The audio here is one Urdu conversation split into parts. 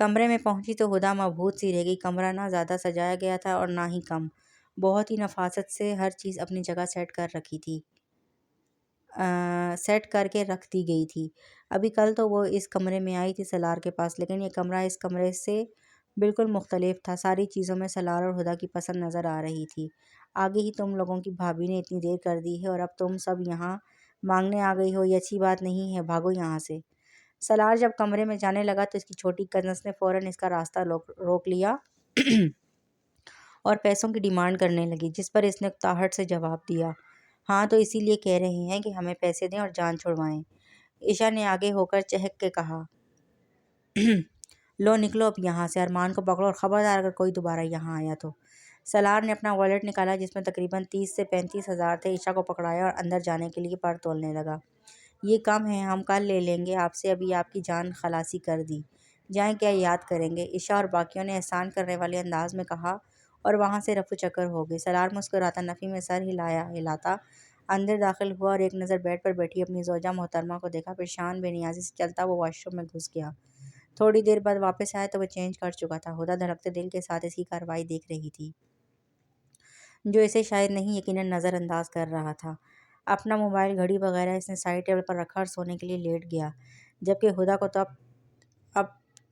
کمرے میں پہنچی تو ہدا مبہوت سی رہ گئی۔ کمرہ نہ زیادہ سجایا گیا تھا اور نہ ہی کم، بہت ہی نفاست سے ہر چیز اپنی جگہ سیٹ کر کے رکھ دی گئی تھی۔ ابھی کل تو وہ اس کمرے میں آئی تھی سالار کے پاس، لیکن یہ کمرہ اس کمرے سے بالکل مختلف تھا۔ ساری چیزوں میں سالار اور ہدا کی پسند نظر آ رہی تھی۔ آگے ہی تم لوگوں کی بھابھی نے اتنی دیر کر دی ہے اور اب تم سب یہاں مانگنے آ گئی ہو، یہ اچھی بات نہیں ہے، بھاگو یہاں سے۔ سالار جب کمرے میں جانے لگا تو اس کی چھوٹی کزنس نے فوراً اس کا راستہ روک لیا اور پیسوں کی ڈیمانڈ کرنے لگی، جس پر اس نے اکتاہٹ سے جواب دیا، ہاں تو اسی لیے کہہ رہے ہیں کہ ہمیں پیسے دیں اور جان چھڑوائیں۔ عشا نے آگے ہو کر چہک کے کہا، لو نکلو اب یہاں سے، ارمان کو پکڑو اور خبردار اگر کوئی دوبارہ یہاں آیا تو۔ سالار نے اپنا والیٹ نکالا جس میں تقریباً 30 سے 35 ہزار تھے، عشا کو پکڑایا اور اندر جانے کے لیے پر تولنے لگا۔ یہ کم ہے، ہم کل لے لیں گے آپ سے، ابھی آپ کی جان خلاصی کر دی، جائیں کیا یاد کریں گے، عشا اور باقیوں نے احسان کرنے والے انداز میں کہا اور وہاں سے رفو چکر ہو گئے۔ سالار مسکراتا نفی میں سر ہلاتا اندر داخل ہوا اور ایک نظر بیڈ پر بیٹھی اپنی زوجہ محترمہ کو دیکھا، پھر شان بے نیازی سے چلتا وہ واش روم میں گھس گیا۔ تھوڑی دیر بعد واپس آیا تو وہ چینج کر چکا تھا۔ ہدا دھڑکتے دل کے ساتھ اس کی کارروائی دیکھ رہی تھی، جو اسے شاید نہیں یقیناً نظر انداز کر رہا تھا۔ اپنا موبائل، گھڑی وغیرہ اس نے سائڈ ٹیبل پر رکھا اور سونے کے لیے لیٹ گیا، جبکہ ہدا کو تو اب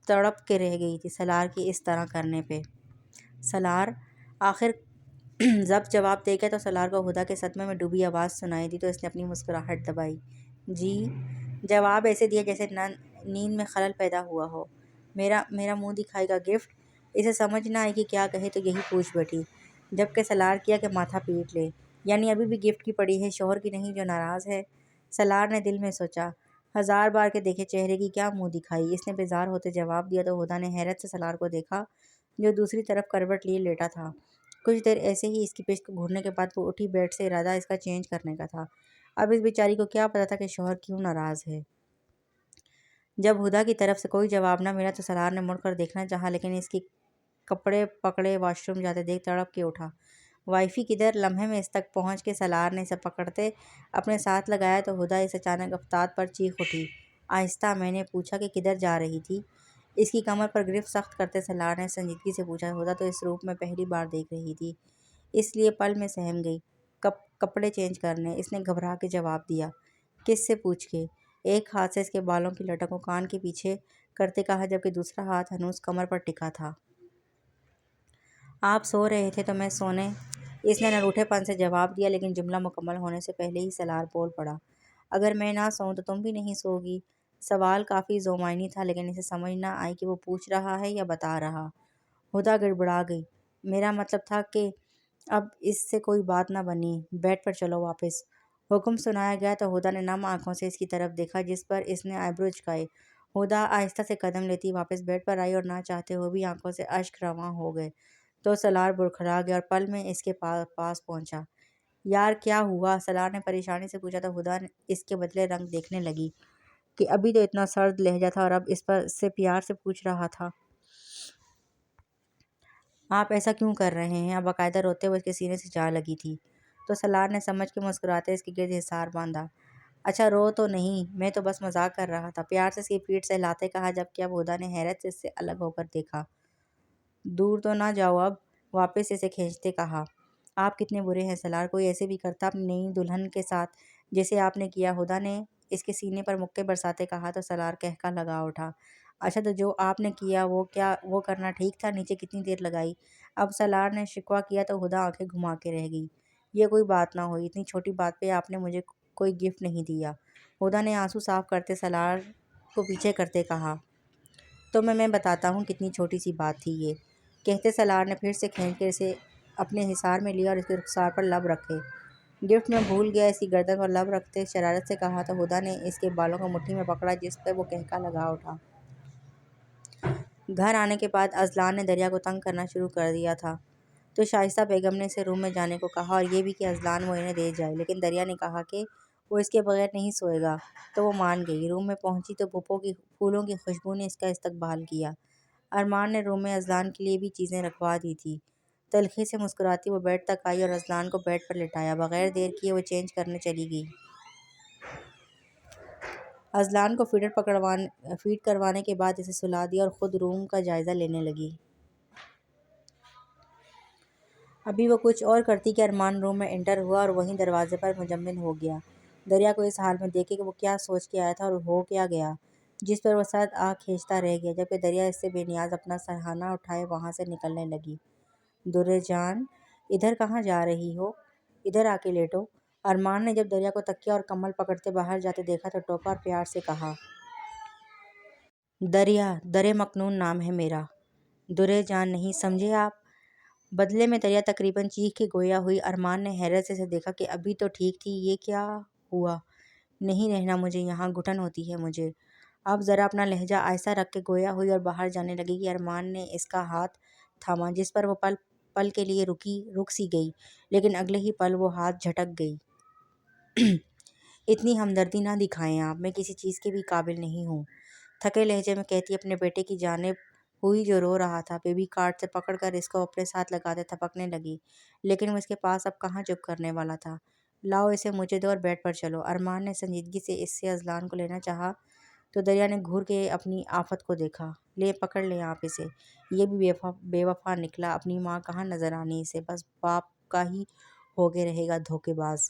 تڑپ کے رہ گئی تھی سالار کی اس طرح کرنے پہ۔ سالار آخر ضبط جواب دے گیا تو سالار کو ہدا کے صدمے میں ڈوبی آواز سنائی دی تو اس نے اپنی مسکراہٹ دبائی۔ جی؟ جواب ایسے دیا جیسے نیند میں خلل پیدا ہوا ہو۔ میرا منہ دکھائے گا گفٹ؟ اسے سمجھ نہ آئی کہ کیا کہے تو یہی پوچھ بیٹھی، جبکہ سالار کیا کہ ماتھا پیٹ لے، یعنی ابھی بھی گفٹ کی پڑی ہے، شوہر کی نہیں جو ناراض ہے۔ سالار نے دل میں سوچا، ہزار بار کے دیکھے چہرے کی کیا منہ دکھائی۔ اس نے بیزار ہوتے جواب دیا تو ہدا نے حیرت سے سالار کو دیکھا جو دوسری طرف کروٹ لیے لیٹا تھا۔ کچھ دیر ایسے ہی اس کی پشت گھورنے کے بعد وہ اٹھی، بیڈ سے ارادہ اس کا چینج کرنے کا تھا۔ اب اس بیچاری کو کیا پتا تھا کہ شوہر کیوں ناراض ہے۔ جب ہدا کی طرف سے کوئی جواب نہ ملا تو سالار نے مڑ کر دیکھنا چاہا، لیکن اس کی کپڑے پکڑے واش روم جاتے دیکھ تڑپ کے اٹھا، وائی فائی کدھر؟ لمحے میں اس تک پہنچ کے سالار نے اسے پکڑتے اپنے ساتھ لگایا تو ہدا اس اچانک افتاد پر چیخ اٹھی، آہستہ، میں نے پوچھا کہ کدھر جا رہی تھی؟ اس کی کمر پر گرفت سخت کرتے سالار نے سنجیدگی سے پوچھا۔ ہدا تو اس روپ میں پہلی بار دیکھ رہی تھی، اس لیے پل میں سہم گئی۔ کپڑے چینج کرنے، اس نے گھبرا کے جواب دیا۔ کس سے پوچھ کے؟ ایک ہاتھ سے اس کے بالوں کی لٹک کو کان کے پیچھے کرتے کہا، جبکہ دوسرا ہاتھ ہنوز کمر پر ٹکا تھا۔ آپ سو رہے تھے تو میں سونے، اس نے نروٹھے پن سے جواب دیا، لیکن جملہ مکمل ہونے سے پہلے ہی سالار بول پڑا، اگر میں نہ سوؤں تو تم بھی نہیں سو گی۔ سوال کافی ذومعنی تھا، لیکن اسے سمجھ نہ آئی کہ وہ پوچھ رہا ہے یا بتا رہا۔ ہدا گڑبڑا گئی، میرا مطلب تھا کہ اب اس سے کوئی بات نہ بنی، بیڈ پر چلو واپس۔ حکم سنایا گیا تو ہدا نے نم آنکھوں سے اس کی طرف دیکھا، جس پر اس نے آئیبرو چکائے۔ ہدا آہستہ سے قدم لیتی واپس بیڈ پر آئی اور نہ چاہتے ہوئے بھی آنکھوں سے اشک رواں ہو گئے تو سالار بڑکھڑا گیا اور پل میں اس کے پاس پہنچا۔ یار کیا ہوا؟ سالار نے پریشانی سے پوچھا تو ہدا اس کے بدلے رنگ دیکھنے لگی کہ ابھی تو اتنا سرد لہجہ تھا اور اب اس پر سے پیار سے پوچھ رہا تھا۔ آپ ایسا کیوں کر رہے ہیں؟ اب باقاعدہ روتے ہوئے اس کے سینے سے جا لگی تھی تو سالار نے سمجھ کے مسکراتے اس کے گرد حصار باندھا، اچھا رو تو نہیں، میں تو بس مذاق کر رہا تھا، پیار سے اس کی پیٹھ سہلاتے کہا، جبکہ اب ہدا نے حیرت سے اس سے الگ ہو کر دیکھا۔ دور تو نہ جاؤ اب، واپس اسے کھینچتے کہا۔ آپ کتنے برے ہیں سالار، کوئی ایسے بھی کرتا اپنی نئی دلہن کے ساتھ جیسے آپ نے کیا؟ ہدا نے اس کے سینے پر مکے برساتے کہا تو سالار کہکا لگا اٹھا، اچھا تو جو آپ نے کیا وہ کرنا ٹھیک تھا؟ نیچے کتنی دیر لگائی؟ اب سالار نے شکوہ کیا تو ہدا آنکھیں گھما کے رہ گئی، یہ کوئی بات نہ ہوئی، اتنی چھوٹی بات پہ آپ نے مجھے کوئی گفٹ نہیں دیا۔ ہدا نے آنسو صاف کرتے سالار کو پیچھے کرتے کہا، تو میں بتاتا ہوں کتنی چھوٹی سی بات تھی یہ، کہتے سالار نے پھر سے کھینچ کر اسے اپنے حصار میں لیا اور اس کے رخسار پر لب رکھے۔ گفٹ میں بھول گیا، اس کی گردن پر لب رکھتے شرارت سے کہا تو ہدا نے اس کے بالوں کو مٹھی میں پکڑا، جس پہ وہ کہکا لگا اٹھا۔ گھر آنے کے بعد اذلان نے دریا کو تنگ کرنا شروع کر دیا تھا تو شائستہ بیگم نے اسے روم میں جانے کو کہا اور یہ بھی کہ اذلان وہ انہیں دے جائے، لیکن دریا نے کہا کہ وہ اس کے بغیر نہیں سوئے گا تو وہ مان گئی۔ روم میں پہنچی تو پھولوں کی خوشبو نے اس کا استقبال کیا۔ ارمان نے روم میں اذلان کے لیے بھی چیزیں رکھوا دی تھیں۔ تلخی سے مسکراتی وہ بیڈ تک آئی اور اذلان کو بیڈ پر لٹایا، بغیر دیر کیے وہ چینج کرنے چلی گئی۔ اذلان کو فیڈ کروانے کے بعد اسے سلا دیا اور خود روم کا جائزہ لینے لگی۔ ابھی وہ کچھ اور کرتی کہ ارمان روم میں انٹر ہوا اور وہیں دروازے پر مجمد ہو گیا۔ دریا کو اس حال میں دیکھ کے وہ کیا سوچ کے آیا تھا اور ہو کیا گیا، جس پر وہ سر آنکھ کھینچتا رہ گیا، جبکہ دریا اس سے بے نیاز اپنا سرہانہ اٹھائے وہاں سے نکلنے لگی۔ درے جان، ادھر کہاں جا رہی ہو؟ ادھر آ کے لیٹو۔ ارمان نے جب دریا کو تکیہ اور کمبل پکڑتے باہر جاتے دیکھا تو ٹوکا اور پیار سے کہا، دریا، درے مکنون نام ہے میرا۔ درے جان نہیں سمجھے آپ؟ بدلے میں دریا تقریباً چیخ کے گویا ہوئی۔ ارمان نے حیرت سے اسے دیکھا کہ ابھی تو ٹھیک تھی، یہ کیا ہوا؟ نہیں رہنا مجھے یہاں، گھٹن ہوتی ہے مجھے۔ اب ذرا اپنا لہجہ آہستہ رکھ کے گویا ہوئی اور باہر جانے لگی کہ ارمان نے اس کا ہاتھ تھاما، جس پر وہ پل کے لیے رک سی گئی، لیکن اگلے ہی پل وہ ہاتھ جھٹک گئی۔ اتنی ہمدردی نہ دکھائیں آپ، میں کسی چیز کے بھی قابل نہیں ہوں، تھکے لہجے میں کہتی اپنے بیٹے کی جانب ہوئی جو رو رہا تھا۔ بیبی کارڈ سے پکڑ کر اس کو اپنے ساتھ لگاتے تھپکنے لگی، لیکن وہ اس کے پاس اب کہاں چپ کرنے والا تھا۔ لاؤ اسے مجھے دو اور بیڈ پر چلو۔ ارمان نے سنجیدگی سے اس سے اذلان کو لینا چاہا تو دریا نے گھور کے اپنی آفت کو دیکھا۔ لیں پکڑ لیں آپ اسے، یہ بھی بے وفا نکلا، اپنی ماں کہاں نظر آنی اسے، بس باپ کا ہی ہوگے رہے گا دھوکے باز۔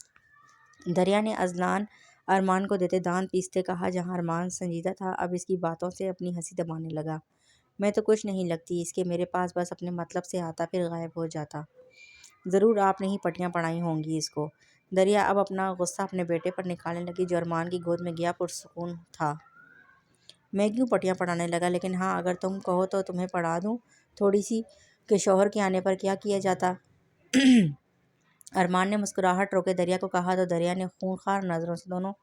دریا نے اذلان ارمان کو دیتے دانت پیستے کہا۔ جہاں ارمان سنجیدہ تھا اب اس کی باتوں سے اپنی ہنسی دبانے لگا۔ میں تو کچھ نہیں لگتی اس کے، میرے پاس بس اپنے مطلب سے آتا پھر غائب ہو جاتا۔ ضرور آپ نے ہی پٹیاں پڑھائی ہوں گی اس کو۔ دریا اب اپنا غصہ اپنے بیٹے پر نکالنے لگی جو ارمان کی گود میں گیا پرسکون تھا۔ میں کیوں پٹیاں پڑھانے لگا، لیکن ہاں اگر تم کہو تو تمہیں پڑھا دوں تھوڑی سی، کہ شوہر کے آنے پر کیا کیا جاتا۔ ارمان نے مسکراہٹ روکے دریا کو کہا تو دریا نے خونخوار نظروں سے دونوں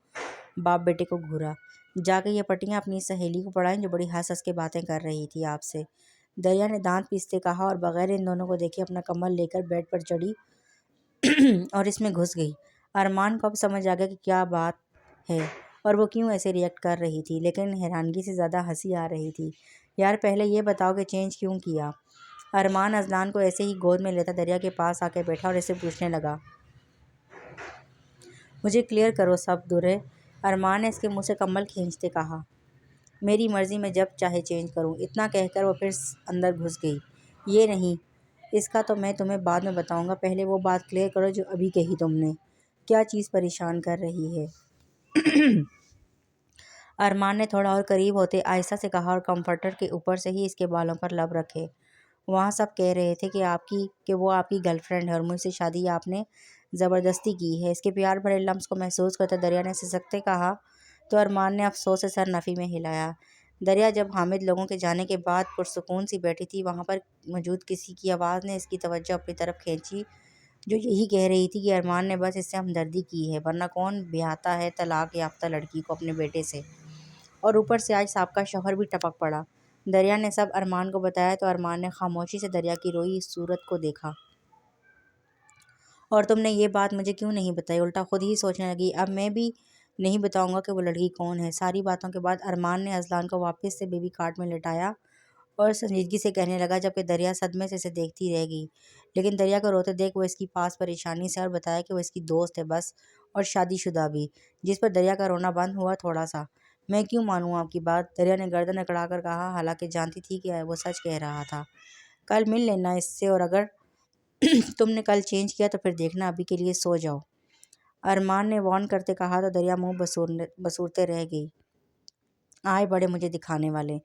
باپ بیٹے کو گھورا۔ جا کے یہ پٹیاں اپنی سہیلی کو پڑھائیں جو بڑی ہنس ہنس کے باتیں کر رہی تھی آپ سے، دریا نے دانت پیستے کہا اور بغیر ان دونوں کو دیکھے اپنا کمبل لے کر بیڈ پر چڑھی اور اس میں گھس گئی۔ ارمان کو اب سمجھ آ گیا کہ کیا بات ہے اور وہ کیوں ایسے ریئیکٹ کر رہی تھی، لیکن حیرانگی سے زیادہ ہنسی آ رہی تھی۔ یار پہلے یہ بتاؤ کہ چینج کیوں کیا؟ ارمان اذلان کو ایسے ہی گود میں لیتا دریا کے پاس آ کے بیٹھا اور اسے پوچھنے لگا، مجھے کلیئر کرو سب درے۔ ارمان نے اس کے منہ سے کمبل کھینچتے کہا، میری مرضی، میں جب چاہے چینج کروں۔ اتنا کہہ کر وہ پھر اندر گھس گئی۔ یہ نہیں، اس کا تو میں تمہیں بعد میں بتاؤں گا، پہلے وہ بات کلیئر کرو جو ابھی کہی تم نے۔ کیا چیز پریشان کر رہی ہے؟ ارمان نے تھوڑا اور قریب ہوتے آہستہ سے کہا اور کمفرٹر کے اوپر سے ہی اس کے بالوں پر لب رکھے۔ وہاں سب کہہ رہے تھے کہ وہ آپ کی گرل فرینڈ ہے اور مجھ سے شادی آپ نے زبردستی کی ہے۔ اس کے پیار بھرے لمس کو محسوس کرتے دریا نے سسکتے کہا تو ارمان نے افسوس سے سر نفی میں ہلایا۔ دریا جب حامد لوگوں کے جانے کے بعد پرسکون سی بیٹھی تھی، وہاں پر موجود کسی کی آواز نے اس کی توجہ اپنی طرف کھینچی جو یہی کہہ رہی تھی کہ ارمان نے بس اس سے ہمدردی کی ہے، ورنہ کون بیاہتا ہے طلاق یافتہ لڑکی کو اپنے بیٹے سے، اور اوپر سے آج سابقہ شوہر بھی ٹپک پڑا۔ دریا نے سب ارمان کو بتایا تو ارمان نے خاموشی سے دریا کی روئی صورت کو دیکھا۔ اور تم نے یہ بات مجھے کیوں نہیں بتائی؟ الٹا خود ہی سوچنے لگی، اب میں بھی نہیں بتاؤں گا کہ وہ لڑکی کون ہے۔ ساری باتوں کے بعد ارمان نے اذلان کو واپس سے بیبی کارٹ میں لٹایا اور سنجیدگی سے کہنے لگا، جبکہ دریا صدمے سے اسے دیکھتی رہ گئی۔ لیکن دریا کو روتے دیکھ وہ اس کی پاس پریشانی سے اور بتایا کہ وہ اس کی دوست ہے بس، اور شادی شدہ بھی، جس پر دریا کا رونا بند ہوا تھوڑا سا۔ میں کیوں مانوں آپ کی بات؟ دریا نے گردن اکڑا کر کہا، حالانکہ جانتی تھی کہ وہ سچ کہہ رہا تھا۔ کل مل لینا اس سے، اور اگر تم نے کل چینج کیا تو پھر دیکھنا، ابھی کے لیے سو جاؤ۔ ارمان نے وارن کرتے کہا تو دریا منہ بسورتے رہ گئی۔ آئے بڑے مجھے دکھانے والے۔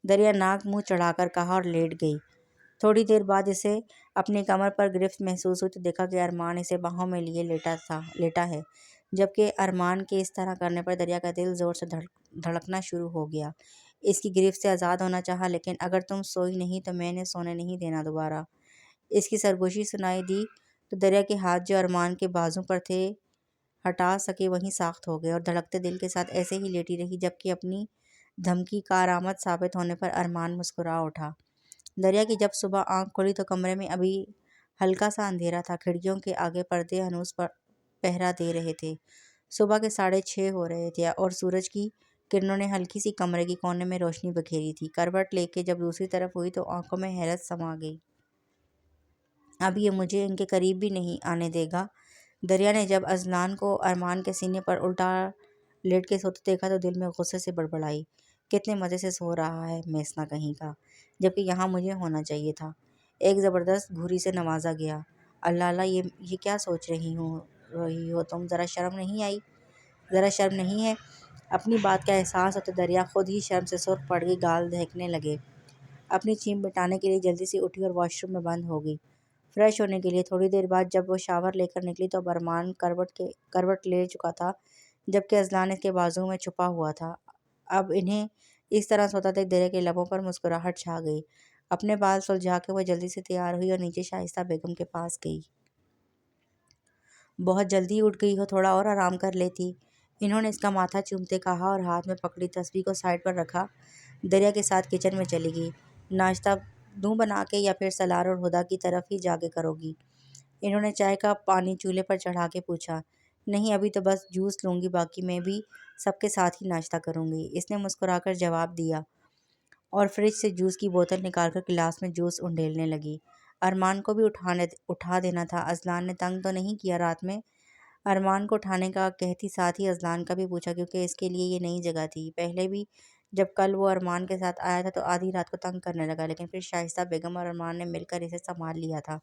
دریا ناک منہ چڑھا کر کہا اور لیٹ گئی۔ تھوڑی دیر بعد اسے اپنی کمر پر گرفت محسوس ہوئی تو دیکھا کہ ارمان اسے باہوں میں لیے لیٹا ہے، جبکہ ارمان کے اس طرح کرنے پر دریا کا دل زور سے دھڑکنا شروع ہو گیا۔ اس کی گرفت سے آزاد ہونا چاہا، لیکن اگر تم سوئی نہیں تو میں نے سونے نہیں دینا دوبارہ۔ اس کی سرگوشی سنائی دی تو دریا کے ہاتھ جو ارمان کے بازو پر تھے ہٹا سکے وہیں ساخت ہو گئے اور دھڑکتے دل کے ساتھ ایسے ہی لیٹی رہی، جبکہ اپنی دھمکی کارآمد ثابت ہونے پر ارمان مسکرا اٹھا۔ دریا کی جب صبح آنکھ کھلی تو کمرے میں ابھی ہلکا سا اندھیرا تھا، کھڑکیوں کے آگے پردے ہنوز پہرا دے رہے تھے۔ صبح کے 6:30 ہو رہے تھے اور سورج کی کرنوں نے ہلکی سی کمرے کی کونے میں روشنی بکھیری تھی۔ کروٹ لے کے جب دوسری طرف ہوئی تو آنکھوں میں حیرت سما گئی۔ اب یہ مجھے ان کے قریب بھی نہیں آنے دے گا؟ دریا نے جب اذلان کو ارمان کے سینے پر الٹا لیٹ کے سوتے دیکھا تو دل میں غصے سے بڑبڑائی، کتنے مزے سے سو رہا ہے میسنا کہیں کا، جبکہ یہاں مجھے ہونا چاہیے تھا۔ ایک زبردست گھوری سے نوازا گیا۔ اللہ اللہ، یہ کیا سوچ رہی ہو تم؟ ذرا شرم نہیں ہے؟ اپنی بات کا احساس ہوتے دریا خود ہی شرم سے سرخ پڑ گئی، گال دہکنے لگے۔ اپنی چیم مٹانے کے لیے جلدی سے اٹھی اور واش روم میں بند ہو گئی فریش ہونے کے لیے۔ تھوڑی دیر بعد جب وہ شاور لے کر نکلی تو ارمان کروٹ لے چکا تھا، جبکہ اذلان اس کے بازو میں چھپا ہوا تھا۔ اب انہیں اس طرح سوتا دیکھ دریا کے لبوں پر مسکراہٹ چھا گئی۔ اپنے بال سلجھا کے وہ جلدی سے تیار ہوئی اور نیچے شائستہ بیگم کے پاس گئی۔ بہت جلدی اٹھ گئی ہو، تھوڑا اور آرام کر لیتی، انہوں نے اس کا ماتھا چومتے کہا اور ہاتھ میں پکڑی تسبیح کو سائڈ پر رکھا دریا کے ساتھ کچن میں چلی گئی۔ ناشتہ دوں بنا کے یا پھر سالار اور ہدا کی طرف ہی جا کے کرو گی؟ انہوں نے چائے کا پانی چولہے پر چڑھا کے پوچھا۔ نہیں، ابھی تو بس جوس لوں گی، باقی میں بھی سب کے ساتھ ہی ناشتہ کروں گی، اس نے مسکرا کر جواب دیا اور فریج سے جوس کی بوتل نکال کر گلاس میں جوس انڈیلنے لگی۔ ارمان کو بھی اٹھا دینا تھا، اذلان نے تنگ تو نہیں کیا رات میں؟ ارمان کو اٹھانے کا کہتی ساتھ ہی اذلان کا بھی پوچھا، کیونکہ اس کے لیے یہ نئی جگہ تھی۔ پہلے بھی جب کل وہ ارمان کے ساتھ آیا تھا تو آدھی رات کو تنگ کرنے لگا، لیکن پھر شائستہ بیگم اور ارمان نے مل کر اسے سنبھال لیا تھا۔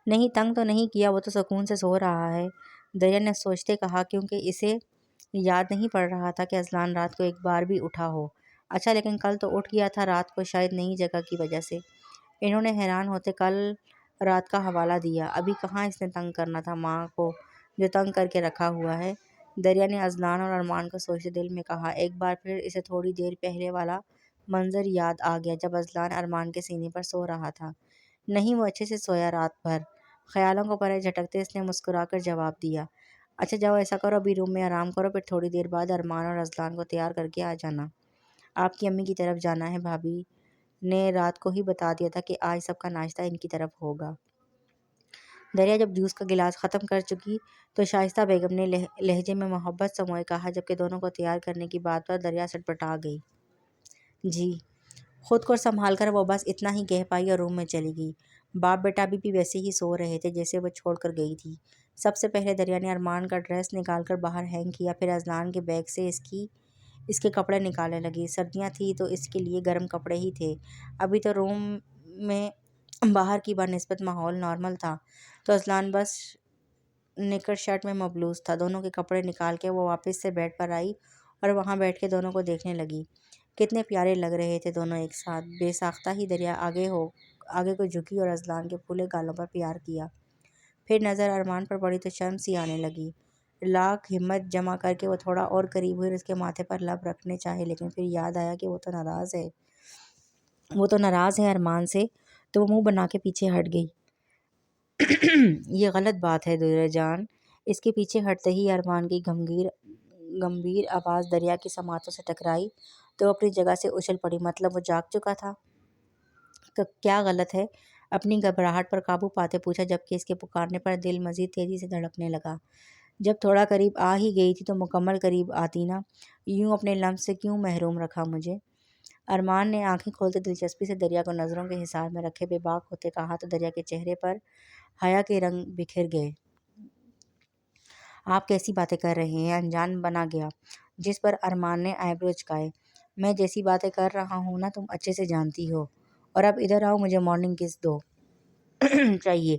نہیں، تنگ تو نہیں کیا، وہ تو سکون سے سو رہا ہے، دریا نے سوچتے کہا، کیونکہ اسے یاد نہیں پڑ رہا تھا کہ اذلان رات کو ایک بار بھی اٹھا ہو۔ اچھا، لیکن کل تو اٹھ گیا تھا رات کو، شاید نئی جگہ کی وجہ سے؟ انہوں نے حیران ہوتے کل رات کا حوالہ دیا۔ ابھی کہاں اس نے تنگ کرنا تھا ماں کو جو تنگ کر کے رکھا ہوا ہے؟ دریا نے اذلان اور ارمان کو سوچتے دل میں کہا۔ ایک بار پھر اسے تھوڑی دیر پہلے والا منظر یاد آ گیا جب اذلان ارمان کے سینے پر سو رہا تھا۔ نہیں، وہ اچھے سے سویا رات بھر، خیالوں کو پرے جھٹکتے اس نے مسکرا کر جواب دیا۔ اچھا جاؤ، ایسا کرو ابھی روم میں آرام کرو، پھر تھوڑی دیر بعد ارمان اور اذلان کو تیار کر کے آ جانا۔ آپ کی امی کی طرف جانا ہے، بھابھی نے رات کو ہی بتا دیا تھا کہ آج سب کا ناشتہ ان کی طرف ہوگا۔ دریا جب جوس کا گلاس ختم کر چکی تو شائستہ بیگم نے لہجے میں محبت سموئے کہا، جبکہ دونوں کو تیار کرنے کی بات پر دریا سٹپٹا گئی۔ جی۔ خود کو سنبھال کر وہ بس اتنا ہی کہہ پائی اور روم میں چلی گئی۔ باپ بیٹا ابھی بھی ویسے ہی سو رہے تھے جیسے وہ چھوڑ کر گئی تھی۔ سب سے پہلے دریا نے ارمان کا ڈریس نکال کر باہر ہینگ کیا، پھر اذلان کے بیگ سے اس کے کپڑے نکالنے لگی۔ سردیاں تھیں تو اس کے لیے گرم کپڑے ہی تھے۔ ابھی تو روم میں باہر کی بنسبت ماحول نارمل تھا، تو اذلان بس نکر شرٹ میں ملبوس تھا۔ دونوں کے کپڑے نکال کے وہ واپس سے بیڈ پر آئی اور وہاں بیٹھ کے دونوں کو دیکھنے لگی۔ کتنے پیارے لگ رہے تھے دونوں ایک ساتھ۔ بے ساختہ ہی دریا آگے کو جھکی اور اذلان کے پھولے گالوں پر پیار کیا۔ پھر نظر ارمان پر پڑی تو شرم سی آنے لگی۔ لاکھ ہمت جمع کر کے وہ تھوڑا اور قریب ہوئی اور اس کے ماتھے پر لب رکھنے چاہے، لیکن پھر یاد آیا کہ وہ تو ناراض ہے ارمان سے، تو وہ منہ بنا کے پیچھے ہٹ گئی۔ یہ غلط بات ہے دریا جان۔ اس کے پیچھے ہٹتے ہی ارمان کی گمبھیر آواز دریا کی سماعتوں سے ٹکرائی تو وہ اپنی جگہ سے اچھل پڑی۔ مطلب وہ جاگ چکا تھا؟ کیا غلط ہے؟ اپنی گھبراہٹ پر قابو پاتے پوچھا، جبکہ اس کے پکارنے پر دل مزید تیزی سے دھڑکنے لگا۔ جب تھوڑا قریب آ ہی گئی تھی تو مکمل قریب آتی نا، یوں اپنے لمس سے کیوں محروم رکھا مجھے؟ ارمان نے آنکھیں کھولتے دلچسپی سے دریا کو نظروں کے حصار میں رکھے بے باک ہوتے کہا تو دریا کے چہرے پر حیا کے رنگ بکھر گئے۔ آپ کیسی باتیں کر رہے ہیں؟ انجان بنا گیا، جس پر ارمان نے آئی برو اچکائے۔ میں جیسی باتیں کر رہا ہوں نا تم اچھے سے جانتی ہو، اور اب ادھر آؤ، مجھے مارننگ کس دو چاہیے۔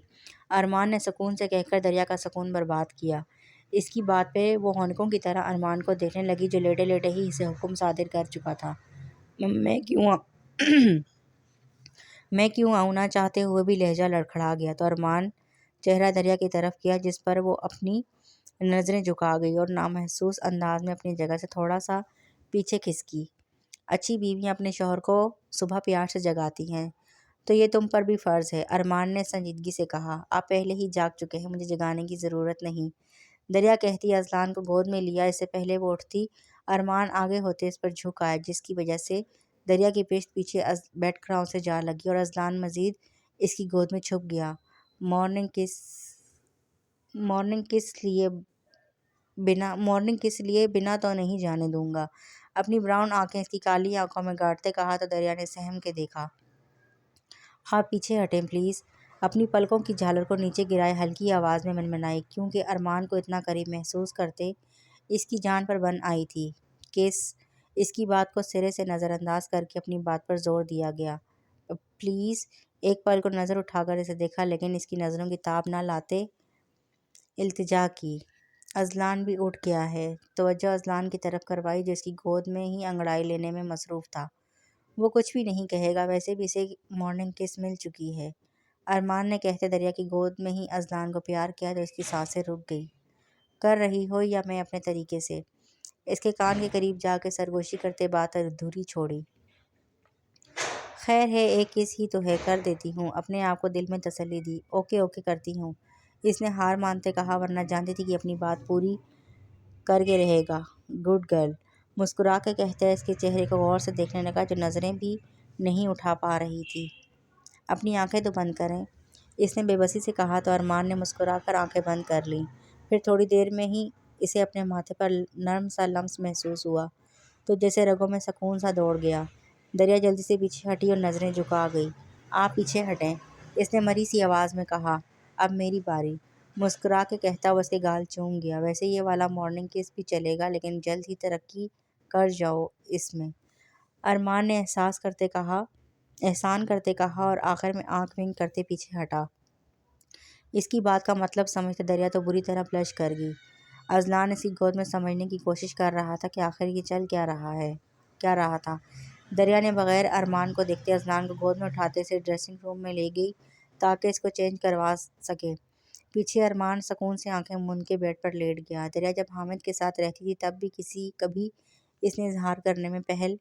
ارمان نے سکون سے کہہ کر دریا کا سکون برباد کیا۔ اس کی بات پہ وہ ہونکوں کی طرح ارمان کو دیکھنے لگی جو لیٹے لیٹے ہی اسے حکم صادر کر چکا تھا۔ میں کیوں آؤں؟ نہ چاہتے ہوئے بھی لہجہ لڑکھڑا گیا تو ارمان چہرہ دریا کی طرف کیا، جس پر وہ اپنی نظریں جھکا گئی اور نامحسوس انداز میں اپنی جگہ سے تھوڑا سا پیچھے کھسکی۔ اچھی بیویاں اپنے شوہر کو صبح پیار سے جگاتی ہیں، تو یہ تم پر بھی فرض ہے، ارمان نے سنجیدگی سے کہا۔ آپ پہلے ہی جاگ چکے ہیں، مجھے جگانے کی ضرورت نہیں، دریا کہتی اذلان کو گود میں لیا۔ اس سے پہلے وہ اٹھتی ارمان آگے ہوتے اس پر جھک آیا، جس کی وجہ سے دریا کی پشت پیچھے بیڈ کراؤن سے جا لگی اور اذلان مزید اس کی گود میں چھپ گیا۔ مارننگ کس لیے بنا تو نہیں جانے دوں گا، اپنی براؤن آنکھیں اس کی کالی آنکھوں میں گاڑتے کہا تو دریا نے سہم کے دیکھا۔ آپ پیچھے ہٹیں پلیز، اپنی پلکوں کی جھالر کو نیچے گرائے ہلکی آواز میں منمنائی، کیونکہ ارمان کو اتنا قریب محسوس کرتے اس کی جان پر بن آئی تھی کہ اس کی بات کو سرے سے نظر انداز کر کے اپنی بات پر زور دیا گیا۔ پلیز۔ ایک پل کو نظر اٹھا کر اسے دیکھا لیکن اس کی نظروں کی تاب نہ لاتے التجا کی۔ اذلان بھی اٹھ گیا ہے۔ توجہ اذلان کی طرف کروائی جو اس کی گود میں ہی انگڑائی لینے میں مصروف تھا۔ وہ کچھ بھی نہیں کہے گا، ویسے بھی اسے مارننگ کس مل چکی ہے۔ ارمان نے کہتے دریا کی گود میں ہی اذلان کو پیار کیا تو اس کی سانسیں رک گئی۔ کر رہی ہو یا میں اپنے طریقے سے؟ اس کے کان کے قریب جا کے سرگوشی کرتے بات ادھوری چھوڑی۔ خیر ہے، ایک کس ہی تو ہے، کر دیتی ہوں۔ اپنے آپ کو دل میں تسلی دی۔ اوکے اوکے کرتی ہوں، اس نے ہار مانتے کہا، ورنہ جانتی تھی کہ اپنی بات پوری کر کے رہے گا۔ Good girl. مسکرا کے کہتا اس کے چہرے کو غور سے دیکھنے لگا جو نظریں بھی نہیں اٹھا پا رہی تھی۔ اپنی آنکھیں تو بند کریں، اس نے بے بسی سے کہا تو ارمان نے مسکرا کر آنکھیں بند کر لیں۔ پھر تھوڑی دیر میں ہی اسے اپنے ماتھے پر نرم سا لمس محسوس ہوا تو جیسے رگوں میں سکون سا دوڑ گیا۔ دریا جلدی سے پیچھے ہٹی اور نظریں جھکا گئی۔ آپ پیچھے ہٹیں، اس نے مری سی آواز میں کہا۔ اب میری باری۔ مسکرا کے کہتا وہ اس کے گال چوم گیا۔ ویسے یہ والا مارننگ کس بھی چلے گا لیکن جلد ہی ترقی کر جاؤ اس میں، ارمان نے احسان کرتے کہا اور آخر میں آنکھ ونک کرتے پیچھے ہٹا۔ اس کی بات کا مطلب سمجھتے دریا تو بری طرح بلش کر گئی۔ اذلان اس کی گود میں سمجھنے کی کوشش کر رہا تھا کہ آخر یہ چل کیا رہا تھا۔ دریا نے بغیر ارمان کو دیکھتے اذلان کو گود میں اٹھاتے اسے ڈریسنگ روم میں لے گئی تاکہ اس کو چینج کروا سکے۔ پیچھے ارمان سکون سے آنکھیں موند کے بیڈ پر لیٹ گیا۔ دریا جب حامد کے ساتھ رہتی تھی تب بھی کبھی اس نے اظہار کرنے میں پہل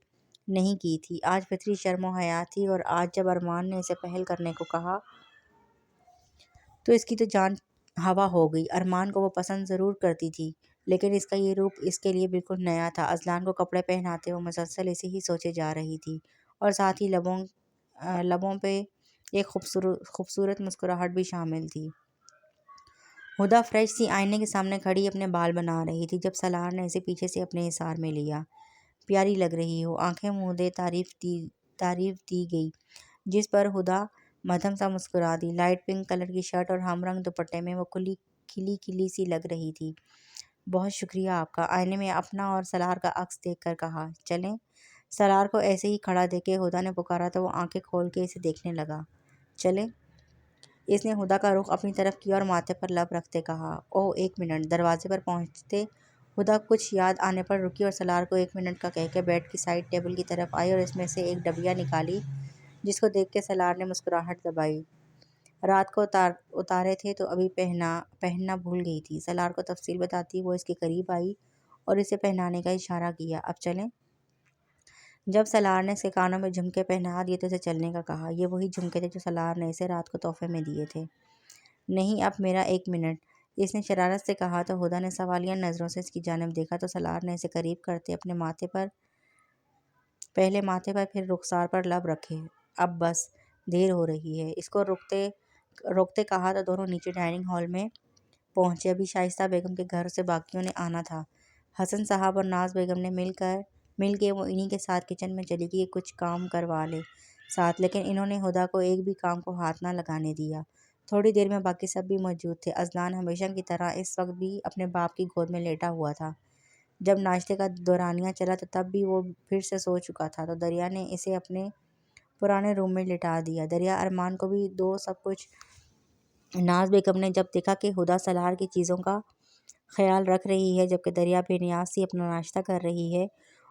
نہیں کی تھی۔ آج فطری شرم و حیا تھی اور آج جب ارمان نے اسے پہل کرنے کو کہا تو اس کی تو جان ہوا ہو گئی۔ ارمان کو وہ پسند ضرور کرتی تھی لیکن اس کا یہ روپ اس کے لیے بالکل نیا تھا۔ اذلان کو کپڑے پہناتے وہ مسلسل اسے ہی سوچے جا رہی تھی اور ساتھ ہی لبوں پہ ایک خوبصورت مسکراہٹ بھی شامل تھی۔ ہدا فریش سی آئینے کے سامنے کھڑی اپنے بال بنا رہی تھی جب سالار نے اسے پیچھے سے اپنے حصار میں لیا۔ پیاری لگ رہی ہو، آنکھیں مودے تعریف دی گئی جس پر ہدا مدھم سا مسکرا دی۔ لائٹ پنک کلر کی شرٹ اور ہم رنگ دوپٹے میں وہ کھلی سی لگ رہی تھی۔ بہت شکریہ آپ کا، آئینے میں اپنا اور سالار کا عکس دیکھ کر کہا۔ چلیں؟ سالار کو ایسے ہی کھڑا دیکھ کے ہدا نے پکارا تو وہ آنکھیں کھول کے اسے دیکھنے لگا۔ چلیں؟ اس نے ہدا کا رخ اپنی طرف کیا اور ماتھے پر لب رکھتے کہا۔ اوہ ایک منٹ۔ دروازے پر پہنچتے ہدا کچھ یاد آنے پر رکی اور سالار کو ایک منٹ کا کہہ کے بیڈ کی سائڈ ٹیبل کی طرف آئی اور اس میں سے ایک ڈبیا نکالی جس کو دیکھ کے سالار نے مسکراہٹ دبائی۔ رات کو اتارے تھے تو ابھی پہننا بھول گئی تھی۔ سالار کو تفصیل بتاتی وہ اس کے قریب آئی اور اسے پہنانے کا اشارہ کیا۔ اب چلیں؟ جب سالار نے اس کے کانوں میں جھمکے پہنا دیے تو اسے چلنے کا کہا۔ یہ وہی جھمکے تھے جو سالار نے اسے رات کو تحفے میں دیے تھے۔ نہیں، اب میرا ایک منٹ، اس نے شرارت سے کہا تو ہدا نے سوالیہ نظروں سے اس کی جانب دیکھا تو سالار نے اسے قریب کرتے اپنے پہلے ماتھے پر پھر رخسار پر لب رکھے۔ اب بس، دیر ہو رہی ہے، اس کو روکتے کہا تو دونوں نیچے ڈائننگ ہال میں پہنچے۔ ابھی شائستہ بیگم کے گھر سے باقیوں نے آنا تھا۔ حسن صاحب اور ناز بیگم نے مل کے وہ انہی کے ساتھ کچن میں چلی گئی کہ کچھ کام کروا لے ساتھ، لیکن انہوں نے ہدا کو ایک بھی کام کو ہاتھ نہ لگانے دیا۔ تھوڑی دیر میں باقی سب بھی موجود تھے۔ اذلان ہمیشہ کی طرح اس وقت بھی اپنے باپ کی گود میں لیٹا ہوا تھا۔ جب ناشتے کا دورانیہ چلا تو تب بھی وہ پھر سے سو چکا تھا تو دریا نے اسے اپنے پرانے روم میں لٹا دیا۔ دریا ارمان کو بھی دو سب کچھ۔ ناز بیگم نے جب دیکھا کہ ہدا سالار کی چیزوں کا خیال رکھ رہی ہے جبکہ دریا بے نیاز سی اپنا ناشتہ کر رہی ہے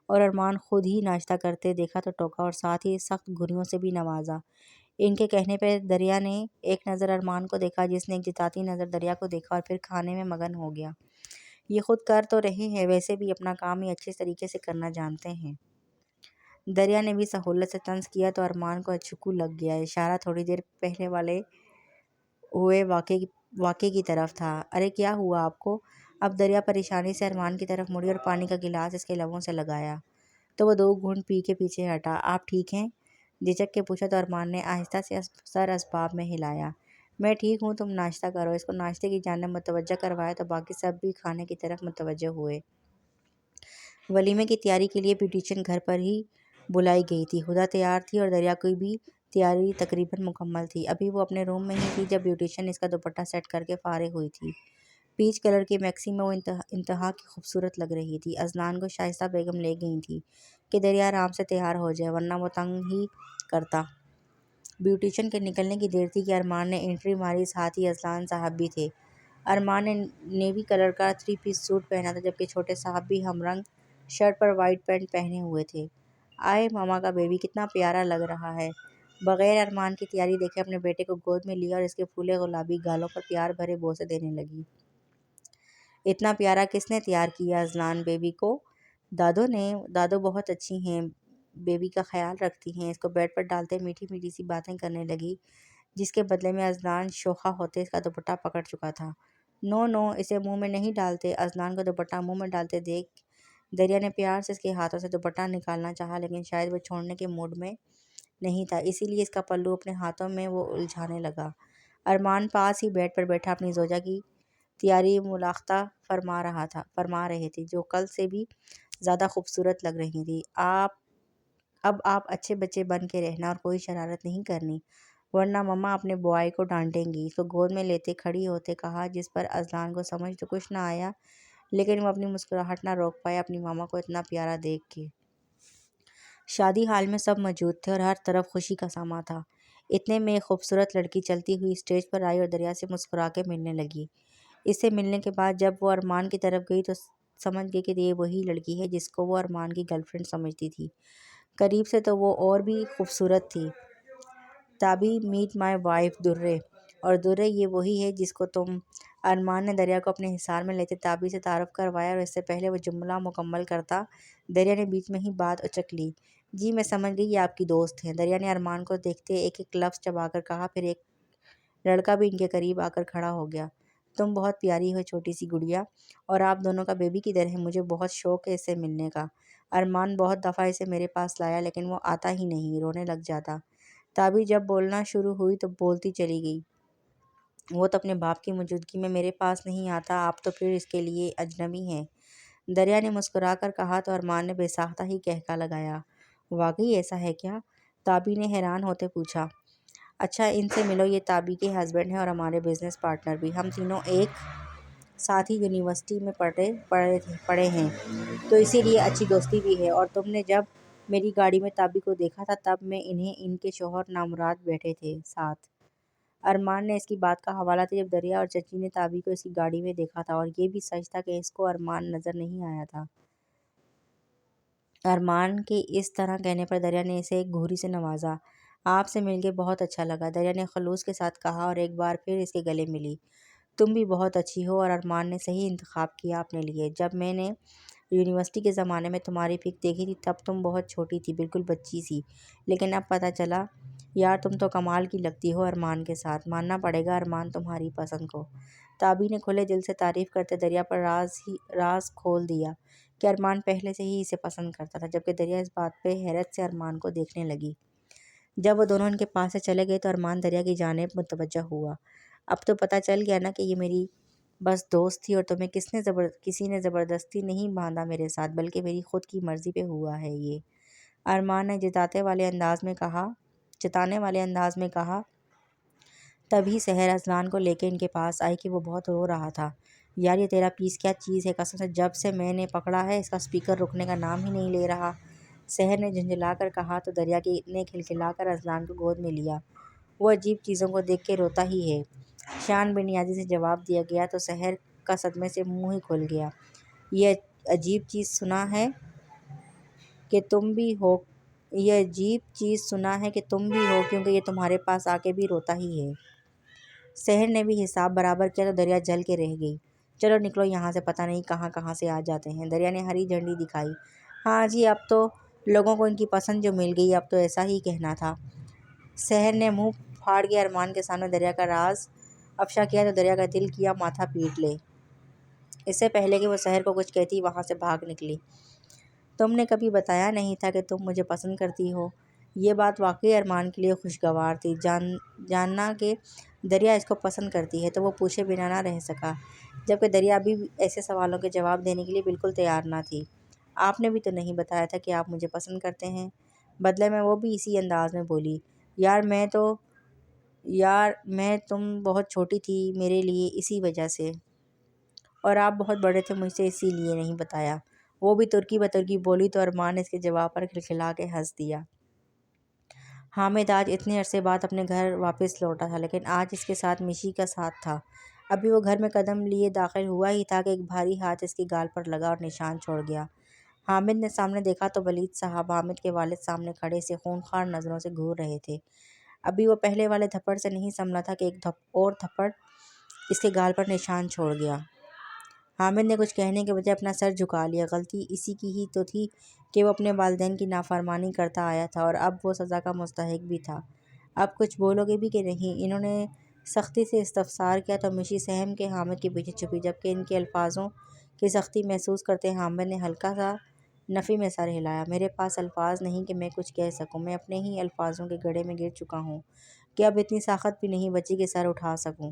اور ارمان خود ہی ناشتہ کرتے دیکھا تو ٹوکا اور ساتھ ہی سخت گھریوں سے بھی نوازا۔ ان کے کہنے پہ دریا نے ایک نظر ارمان کو دیکھا جس نے ایک جتاتی نظر دریا کو دیکھا اور پھر کھانے میں مگن ہو گیا۔ یہ خود کر تو رہے ہیں، ویسے بھی اپنا کام یہ اچھے طریقے سے کرنا جانتے ہیں۔ دریا نے بھی سہولت سے طنز کیا تو ارمان کو اچھکو لگ گیا۔ اشارہ تھوڑی دیر پہلے والے ہوئے واقعے کی طرف تھا۔ ارے کیا ہوا آپ کو؟ اب دریا پریشانی سے ارمان کی طرف مڑی اور پانی کا گلاس اس کے لبوں سے لگایا تو وہ دو گھونٹ پی کے پیچھے ہٹا۔ آپ ٹھیک ہیں؟ جھجک کے پوچھا تو ارمان نے آہستہ سے سر اسباب میں ہلایا۔ میں ٹھیک ہوں، تم ناشتہ کرو۔ اس کو ناشتے کی جانب متوجہ کروایا تو باقی سب بھی کھانے کی طرف متوجہ ہوئے۔ ولیمے کی تیاری کے لیے بیوٹیشین گھر پر ہی بلائی گئی تھی۔ ہدا تیار تھی اور دریا کی بھی تیاری تقریباً مکمل تھی۔ ابھی وہ اپنے روم میں ہی تھی جب بیوٹیشین اس کا دوپٹہ سیٹ کر کے فارغ ہوئی تھی پیچ کلر کی میکسی میں وہ انتہا کی خوبصورت لگ رہی تھی۔ اذلان کو شائستہ بیگم لے گئی تھی کہ دریا آرام سے تیار ہو جائے ورنہ وہ تنگ ہی کرتا۔ بیوٹیشن کے نکلنے کی دیر تھی کہ ارمان نے انٹری ماری، ساتھ ہی اذلان صاحب بھی تھے۔ ارمان نے نیوی کلر کا 3 پیس سوٹ پہنا تھا جبکہ چھوٹے صاحب بھی ہم رنگ شرٹ پر وائٹ پینٹ پہنے ہوئے تھے۔ آئے ماما کا بیبی کتنا پیارا لگ رہا ہے۔ بغیر ارمان کی تیاری دیکھے اپنے بیٹے کو گود میں لیا اور اس کے پھولے گلابی گالوں پر پیار بھرے بوسے دینے لگی۔ اتنا پیارا کس نے تیار کیا اذلان بیبی کو؟ دادو نے۔ دادو بہت اچھی ہیں، بیبی کا خیال رکھتی ہیں۔ اس کو بیڈ پر ڈالتے میٹھی میٹھی سی باتیں کرنے لگی جس کے بدلے میں اذلان شوخا ہوتے اس کا دوپٹہ پکڑ چکا تھا۔ نو نو، اسے منہ میں نہیں ڈالتے۔ اذلان کو دوپٹہ منہ میں ڈالتے دیکھ دریا نے پیار سے اس کے ہاتھوں سے دوپٹہ نکالنا چاہا لیکن شاید وہ چھوڑنے کے موڈ میں نہیں تھا، اسی لیے اس کا پلو اپنے ہاتھوں میں وہ الجھانے لگا۔ ارمان پاس ہی بیڈ پر بیٹھا اپنی زوجہ کی تیاری ملاحظہ فرما رہے تھے جو کل سے بھی زیادہ خوبصورت لگ رہی تھی۔ اب آپ اچھے بچے بن کے رہنا اور کوئی شرارت نہیں کرنی ورنہ مما اپنے بوائے کو ڈانٹیں گی، اس کو گود میں لیتے کھڑی ہوتے کہا، جس پر اذلان کو سمجھ تو کچھ نہ آیا لیکن وہ اپنی مسکراہٹ نہ روک پایا اپنی ماما کو اتنا پیارا دیکھ کے۔ شادی ہال میں سب موجود تھے اور ہر طرف خوشی کا ساماں تھا۔ اتنے میں ایک خوبصورت لڑکی چلتی ہوئی اسٹیج پر آئی اور دریا سے مسکرا کے ملنے لگی۔ اس سے ملنے کے بعد جب وہ ارمان کی طرف گئی تو سمجھ گئی کہ یہ وہی لڑکی ہے جس کو وہ ارمان کی گرل فرینڈ سمجھتی تھی۔ قریب سے تو وہ اور بھی خوبصورت تھی۔ تابی، میٹ مائی وائف درے۔ اور درے یہ وہی ہے جس کو تم۔ ارمان نے دریا کو اپنے حصار میں لیتے تابی سے تعارف کروایا اور اس سے پہلے وہ جملہ مکمل کرتا دریا نے بیچ میں ہی بات اچک لی۔ جی میں سمجھ گئی یہ آپ کی دوست ہیں، دریا نے ارمان کو دیکھتے ایک ایک لفظ چبا کر کہا، پھر ایک لڑکا بھی ان کے قریب آ کر کھڑا ہو گیا۔ تم بہت پیاری ہو چھوٹی سی گڑیا، اور آپ دونوں کا بیبی کدھر ہے؟ مجھے بہت شوق ہے اس سے ملنے کا۔ ارمان بہت دفعہ اسے میرے پاس لایا لیکن وہ آتا ہی نہیں، رونے لگ جاتا۔ تابی جب بولنا شروع ہوئی تو بولتی چلی گئی، وہ تو اپنے باپ کی موجودگی میں میرے پاس نہیں آتا، آپ تو پھر اس کے لیے اجنبی ہیں۔ دریا نے مسکرا کر کہا تو ارمان نے بے ساختہ ہی قہقہ لگایا۔ واقعی ایسا ہے کیا؟ تابی نے حیران ہوتے پوچھا۔ اچھا ان سے ملو، یہ تابی کے ہسبینڈ ہیں اور ہمارے بزنس پارٹنر بھی، ہم تینوں ایک ساتھ ہی یونیورسٹی میں پڑھے ہیں تو اسی لیے اچھی دوستی بھی ہے، اور تم نے جب میری گاڑی میں تابی کو دیکھا تھا تب میں انہیں ان کے شوہر نامراد بیٹھے تھے ساتھ۔ ارمان نے اس کی بات کا حوالہ دیا جب دریا اور چچی نے تابی کو اس کی گاڑی میں دیکھا تھا، اور یہ بھی سچ تھا کہ اس کو ارمان نظر نہیں آیا تھا۔ ارمان کے اس طرح کہنے پر دریا نے اسے ایک گھوری سے نوازا۔ آپ سے مل کے بہت اچھا لگا، دریا نے خلوص کے ساتھ کہا اور ایک بار پھر اس کے گلے ملی۔ تم بھی بہت اچھی ہو، اور ارمان نے صحیح انتخاب کیا اپنے لیے۔ جب میں نے یونیورسٹی کے زمانے میں تمہاری پک دیکھی تھی تب تم بہت چھوٹی تھی، بالکل بچی سی، لیکن اب پتہ چلا یار تم تو کمال کی لگتی ہو ارمان کے ساتھ، ماننا پڑے گا ارمان تمہاری پسند کو۔ تابی نے کھلے دل سے تعریف کرتے دریا پر راز کھول دیا کہ ارمان پہلے سے ہی اسے پسند کرتا تھا، جبکہ دریا اس بات پہ حیرت سے ارمان کو دیکھنے لگی۔ جب وہ دونوں ان کے پاس سے چلے گئے تو ارمان دریا کی جانب متوجہ ہوا۔ اب تو پتہ چل گیا نا کہ یہ میری بس دوست تھی اور تمہیں کسی نے زبردستی نہیں باندھا میرے ساتھ، بلکہ میری خود کی مرضی پہ ہوا ہے یہ، ارمان نے جتانے والے انداز میں کہا۔ تبھی سحر اذلان کو لے کے ان کے پاس آئی کہ وہ بہت رو رہا تھا۔ یار یہ تیرا پیس کیا چیز ہے، قسم سے جب سے میں نے پکڑا ہے اس کا اسپیکر رکنے کا نام ہی نہیں لے رہا، سحر نے جھنجھلا کر کہا تو دریا نے کھلکھلا کر اذلان کو گود میں لیا۔ وہ عجیب چیزوں کو دیکھ کے روتا ہی ہے، شان بے نیازی سے جواب دیا گیا تو سحر کا صدمے سے منہ ہی کھل گیا۔ یہ عجیب چیز سنا ہے کہ تم بھی ہو کیونکہ یہ تمہارے پاس آ کے بھی روتا ہی ہے۔ سحر نے بھی حساب برابر کیا تو دریا جل کے رہ گئی۔ چلو نکلو یہاں سے، پتہ نہیں کہاں سے آ جاتے ہیں۔ دریا نے ہری جھنڈی دکھائی۔ ہاں جی اب تو لوگوں کو ان کی پسند جو مل گئی، اب تو ایسا ہی کہنا تھا۔ سحر نے منہ پھاڑ کے ارمان کے سامنے دریا کا راز افشا کیا تو دریا کا دل کیا ماتھا پیٹ لے۔ اس سے پہلے کہ وہ سحر کو کچھ کہتی وہاں سے بھاگ نکلی۔ تم نے کبھی بتایا نہیں تھا کہ تم مجھے پسند کرتی ہو۔ یہ بات واقعی ارمان کے لیے خوشگوار تھی، جاننا کہ دریا اس کو پسند کرتی ہے تو وہ پوچھے بنا نہ رہ سکا، جبکہ دریا ابھی ایسے سوالوں کے جواب دینے کے لیے بالکل تیار نہ تھی۔ آپ نے بھی تو نہیں بتایا تھا کہ آپ مجھے پسند کرتے ہیں، بدلے میں وہ بھی اسی انداز میں بولی۔ یار میں تم بہت چھوٹی تھی میرے لیے، اسی وجہ سے اور آپ بہت بڑے تھے مجھ سے اسی لیے نہیں بتایا۔ وہ بھی ترکی بترکی بولی تو ارمان نے اس کے جواب پر کھلکھلا کے ہنس دیا۔ حامد آج اتنے عرصے بعد اپنے گھر واپس لوٹا تھا، لیکن آج اس کے ساتھ میشی کا ساتھ تھا۔ ابھی وہ گھر میں قدم لیے داخل ہوا ہی تھا کہ ایک بھاری ہاتھ اس کی گال پر لگا اور نشان چھوڑ گیا۔ حامد نے سامنے دیکھا تو ولید صاحب حامد کے والد سامنے کھڑے اسے خونخوار نظروں سے گھور رہے تھے۔ ابھی وہ پہلے والے تھپڑ سے نہیں سنبھلا تھا کہ ایک اور تھپڑ اس کے گال پر نشان چھوڑ گیا۔ حامد نے کچھ کہنے کے بجائے اپنا سر جھکا لیا۔ غلطی اسی کی ہی تو تھی کہ وہ اپنے والدین کی نافرمانی کرتا آیا تھا اور اب وہ سزا کا مستحق بھی تھا۔ اب کچھ بولو گے بھی کہ نہیں؟ انہوں نے سختی سے استفسار کیا تو میشی سہم کے حامد کے پیچھے چھپی، جبکہ ان کے الفاظوں کی سختی محسوس کرتے حامد نے ہلکا سا نفی میں سر ہلایا۔ میرے پاس الفاظ نہیں کہ میں کچھ کہہ سکوں، میں اپنے ہی الفاظوں کے گڑھے میں گر چکا ہوں کہ اب اتنی طاقت بھی نہیں بچی کہ سر اٹھا سکوں۔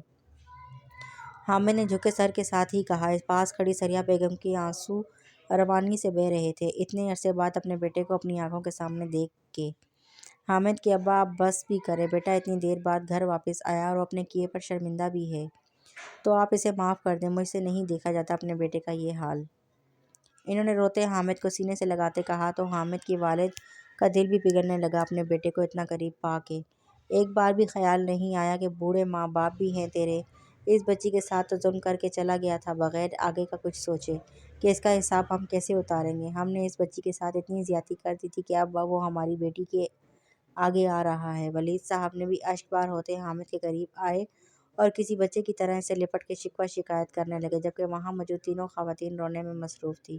حامد نے جھکے سر کے ساتھ ہی کہا۔ پاس کھڑی سریہ بیگم کے آنسو روانی سے بہہ رہے تھے، اتنے عرصے بعد اپنے بیٹے کو اپنی آنکھوں کے سامنے دیکھ کے۔ حامد کے ابا اب بس بھی کریں، بیٹا اتنی دیر بعد گھر واپس آیا اور وہ اپنے کیے پر شرمندہ بھی ہے، تو آپ اسے معاف کر دیں، مجھ سے نہیں دیکھا جاتا اپنے بیٹے کا یہ حال۔ انہوں نے روتے حامد کو سینے سے لگاتے کہا تو حامد کے والد کا دل بھی پگھلنے لگا اپنے بیٹے کو اتنا قریب پا کے۔ ایک بار بھی خیال نہیں آیا کہ بوڑھے ماں باپ بھی ہیں تیرے، اس بچی کے ساتھ تو ظلم کر کے چلا گیا تھا بغیر آگے کا کچھ سوچے کہ اس کا حساب ہم کیسے اتاریں گے۔ ہم نے اس بچی کے ساتھ اتنی زیادتی کر دی تھی کہ اب وہ ہماری بیٹی کے آگے آ رہا ہے۔ ولید صاحب نے بھی اشک بار ہوتے حامد کے قریب آئے اور کسی بچے کی طرح اسے لپٹ کے شکوہ شکایت کرنے لگے، جبکہ وہاں موجود تینوں خواتین رونے میں مصروف تھیں۔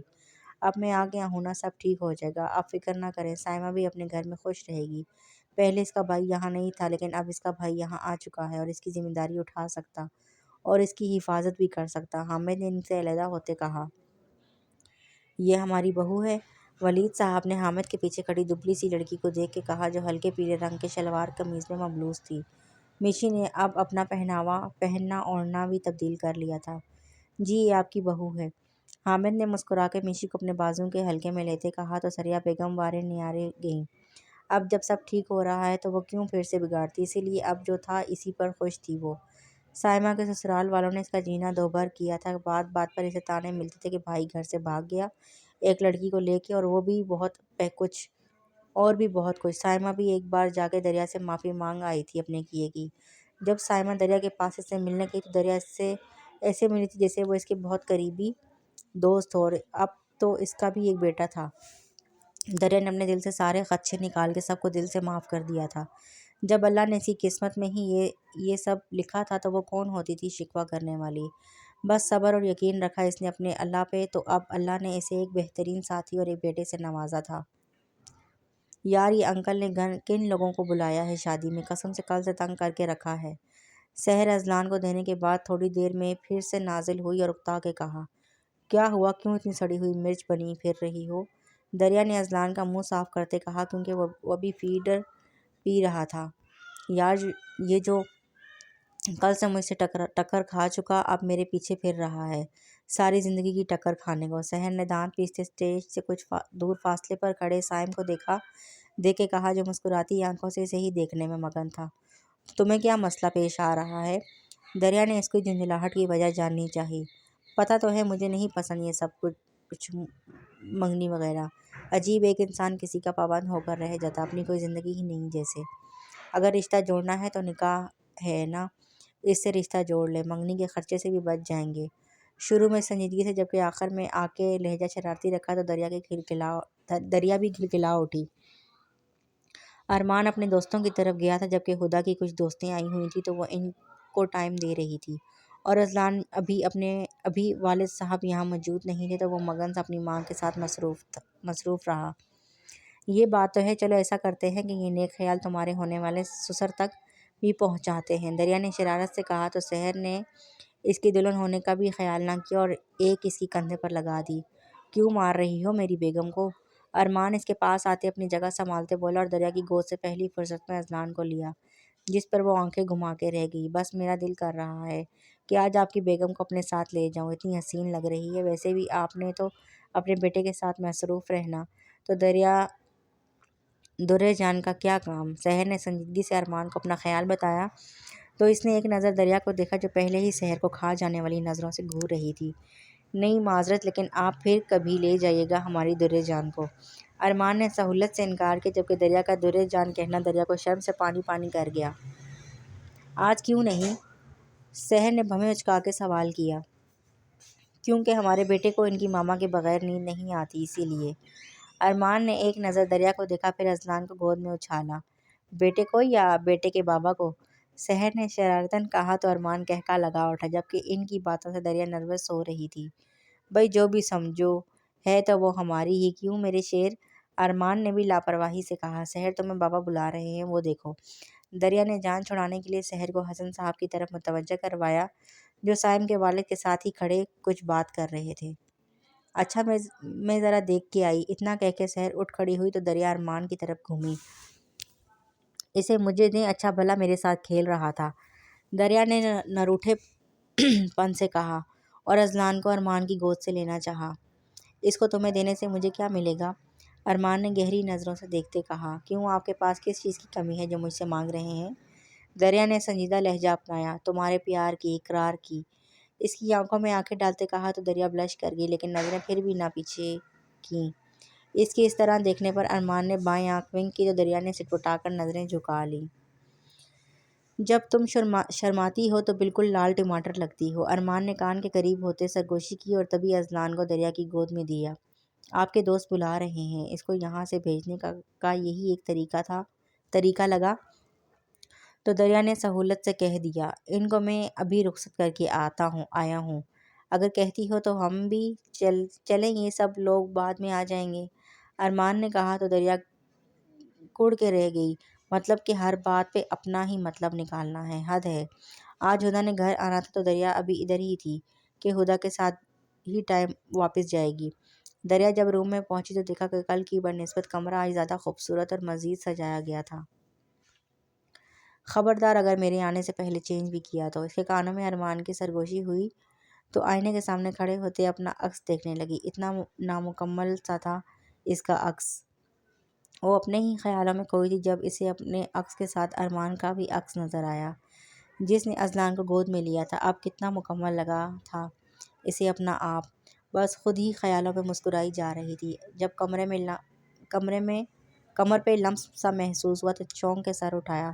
اب میں آ گیا ہوں نا، سب ٹھیک ہو جائے گا، آپ فکر نہ کریں، سائمہ بھی اپنے گھر میں خوش رہے گی۔ پہلے اس کا بھائی یہاں نہیں تھا، لیکن اب اس کا بھائی یہاں آ چکا ہے اور اس کی ذمہ داری اٹھا سکتا اور اس کی حفاظت بھی کر سکتا۔ حامد نے ان سے علیحدہ ہوتے کہا۔ یہ ہماری بہو ہے؟ ولید صاحب نے حامد کے پیچھے کھڑی دبلی سی لڑکی کو دیکھ کے کہا جو ہلکے پیلے رنگ کے شلوار قمیض میں ملبوس تھی۔ میشی نے اب اپنا پہننا اوڑھنا بھی تبدیل کر لیا تھا۔ جی یہ آپ کی بہو ہے، حامد نے مسکرا کے میشی کو اپنے بازو کے حلقے میں لیتے کہا تو سریہ بیگم وارے نیارے گئیں۔ اب جب سب ٹھیک ہو رہا ہے تو وہ کیوں پھر سے بگاڑتی، اسی لیے اب جو تھا اسی پر خوش تھی وہ۔ سائمہ کے سسرال والوں نے اس کا جینا دوبھر کیا تھا، بات بات پر اسے طعنے ملتے تھے کہ بھائی گھر سے بھاگ گیا ایک لڑکی کو لے کے، اور وہ بھی بہت کچھ اور بھی بہت کچھ۔ سائمہ بھی ایک بار جا کے دریا سے معافی مانگ آئی تھی اپنے کیے کی۔ جب سائمہ دریا کے پاس اس سے ملنے گئی تو دریا اس سے ایسے ملی تھی جیسے وہ اس کے بہت قریبی دوست ہو، اور اب تو اس کا بھی ایک بیٹا تھا۔ دریا نے اپنے دل سے سارے خدشے نکال کے سب کو دل سے معاف کر دیا تھا۔ جب اللہ نے اس کی قسمت میں ہی یہ سب لکھا تھا تو وہ کون ہوتی تھی شکوہ کرنے والی؟ بس صبر اور یقین رکھا اس نے اپنے اللہ پہ، تو اب اللہ نے اسے ایک بہترین ساتھی اور ایک بیٹے سے نوازا تھا۔ یار یہ انکل نے کن لوگوں کو بلایا ہے شادی میں، قسم سے کل سے تنگ کر کے رکھا ہے۔ سحر اذلان کو دینے کے بعد تھوڑی دیر میں پھر سے نازل ہوئی اور اکتا کے کہا، کیا ہوا، کیوں اتنی سڑی ہوئی مرچ بنی پھر رہی ہو؟ دریا نے اذلان کا منہ صاف کرتے کہا، کیونکہ وہ بھی فیڈر پی رہا تھا۔ یار یہ جو کل سے مجھ سے ٹکر کھا چکا اب میرے پیچھے پھر رہا ہے ساری زندگی کی ٹکر کھانے کو۔ سحر نے دانت پیستے اسٹیج سے کچھ دور فاصلے پر کھڑے سائم کو دیکھ کے کہا جو مسکراتی آنکھوں سے اسے ہی دیکھنے میں مگن تھا، تمہیں کیا مسئلہ پیش آ رہا ہے؟ دریا نے اس کی جھنجھلاہٹ کی وجہ جاننی چاہی۔ پتہ تو ہے مجھے نہیں پسند یہ سب کچھ منگنی وغیرہ، عجیب ایک انسان کسی کا پابند ہو کر رہ جاتا، اپنی کوئی زندگی ہی نہیں جیسے۔ اگر رشتہ جوڑنا ہے تو نکاح ہے نا، اس سے رشتہ جوڑ لے، منگنی کے خرچے سے بھی بچ جائیں گے۔ شروع میں سنجیدگی سے جبکہ آخر میں آ کے لہجہ شرارتی رکھا تو دریا بھی کھلکھلا اٹھی۔ ارمان اپنے دوستوں کی طرف گیا تھا جبکہ ہدیٰ کی کچھ دوستیں آئی ہوئی تھیں تو وہ ان کو ٹائم دے رہی تھی، اور اذلان ابھی والد صاحب یہاں موجود نہیں تھے تو وہ مگن سے اپنی ماں کے ساتھ مصروف رہا۔ یہ بات تو ہے، چلو ایسا کرتے ہیں کہ یہ نیک خیال تمہارے ہونے والے سسر تک بھی پہنچاتے ہیں، دریا نے شرارت سے کہا تو سحر نے اس کی دلہن ہونے کا بھی خیال نہ کیا اور ایک اس کی کندھے پر لگا دی۔ کیوں مار رہی ہو میری بیگم کو؟ ارمان اس کے پاس آتے اپنی جگہ سنبھالتے بولا اور دریا کی گود سے پہلی فرصت میں اذلان کو لیا، جس پر وہ آنکھیں گھما کے رہ گئی۔ بس میرا دل کر رہا ہے کہ آج آپ کی بیگم کو اپنے ساتھ لے جاؤں، اتنی حسین لگ رہی ہے، ویسے بھی آپ نے تو اپنے بیٹے کے ساتھ مصروف رہنا، تو درے جان کا کیا کام؟ سحر نے سنجیدگی سے ارمان کو اپنا خیال بتایا تو اس نے ایک نظر دریا کو دیکھا جو پہلے ہی سحر کو کھا جانے والی نظروں سے گھور رہی تھی۔ نہیں معذرت، لیکن آپ پھر کبھی لے جائیے گا ہماری در جان کو۔ ارمان نے سہولت سے انکار کیا، جبکہ دریا کا در جان کہنا دریا کو شرم سے پانی پانی کر گیا۔ آج کیوں نہیں؟ سحر نے بھویں اچکا کے سوال کیا۔ کیونکہ ہمارے بیٹے کو ان کی ماما کے بغیر نیند نہیں آتی، اسی لیے۔ ارمان نے ایک نظر دریا کو دیکھا، پھر اذلان کو گود میں اچھالا۔ بیٹے کو یا بیٹے کے بابا کو؟ سحر نے شرارتاً کہا تو ارمان کہکا لگا اٹھا، جبکہ ان کی باتوں سے دریا نروس ہو رہی تھی۔ بھئی جو بھی سمجھو، ہے تو وہ ہماری ہی، کیوں میرے شیر؟ ارمان نے بھی لاپرواہی سے کہا۔ سحر تمہیں بابا بلا رہے ہیں، وہ دیکھو۔ دریا نے جان چھڑانے کے لیے سحر کو حسن صاحب کی طرف متوجہ کروایا، جو صائم کے والد کے ساتھ ہی کھڑے کچھ بات کر رہے تھے۔ اچھا میں ذرا دیکھ کے آئی۔ اتنا کہہ کے سحر اٹھ کھڑی ہوئی تو دریا ارمان کی طرف گھومی۔ اسے مجھے دیں، اچھا بھلا میرے ساتھ کھیل رہا تھا، دریا نے نروٹھے پن سے کہا، اور اذلان کو ارمان کی گود سے لینا چاہا۔ اس کو تمہیں دینے سے مجھے کیا ملے گا؟ ارمان نے گہری نظروں سے دیکھتے کہا۔ کیوں، آپ کے پاس کس چیز کی کمی ہے جو مجھ سے مانگ رہے ہیں؟ دریا نے سنجیدہ لہجہ اپنایا۔ تمہارے پیار کی، اقرار کی۔ اس کی آنکھوں میں آنکھیں ڈالتے کہا تو دریا بلش کر گئی، لیکن نظریں پھر بھی نہ پیچھے کیں۔ اس کے اس طرح دیکھنے پر ارمان نے بائیں آنکھ ونک کی تو دریا نے سٹپٹا کر نظریں جھکا لیں۔ جب تم شرماتی ہو تو بالکل لال ٹماٹر لگتی ہو۔ ارمان نے کان کے قریب ہوتے سرگوشی کی اور تبھی اذلان کو دریا کی گود میں دیا۔ آپ کے دوست بلا رہے ہیں، اس کو یہاں سے بھیجنے کا یہی ایک طریقہ لگا تو دریا نے سہولت سے کہہ دیا، ان کو میں ابھی رخصت کر کے آیا ہوں۔ اگر کہتی ہو تو ہم بھی چلیں، یہ سب لوگ بعد میں آ جائیں گے۔ ارمان نے کہا تو دریا کڑ کے رہ گئی۔ مطلب کہ ہر بات پہ اپنا ہی مطلب نکالنا ہے، حد ہے۔ آج ہدا نے گھر آنا تھا تو دریا ابھی ادھر ہی تھی کہ ہدا کے ساتھ ہی ٹائم واپس جائے گی۔ دریا جب روم میں پہنچی تو دیکھا کہ کل کی بنسبت کمرہ آج زیادہ خوبصورت اور مزید سجایا گیا تھا۔ خبردار اگر میرے آنے سے پہلے چینج بھی کیا تو۔ اس کے کانوں میں ارمان کی سرگوشی ہوئی تو آئینے کے سامنے کھڑے ہوتے اپنا عکس دیکھنے لگی۔ اتنا نامکمل سا تھا اس کا عکس۔ وہ اپنے ہی خیالوں میں کھوئی تھی جب اسے اپنے عکس کے ساتھ ارمان کا بھی عکس نظر آیا، جس نے اذلان کو گود میں لیا تھا۔ اب کتنا مکمل لگا تھا اسے اپنا آپ۔ بس خود ہی خیالوں میں مسکرائی جا رہی تھی۔ جب کمر پہ لمس سا محسوس ہوا تو چونک کے سر اٹھایا۔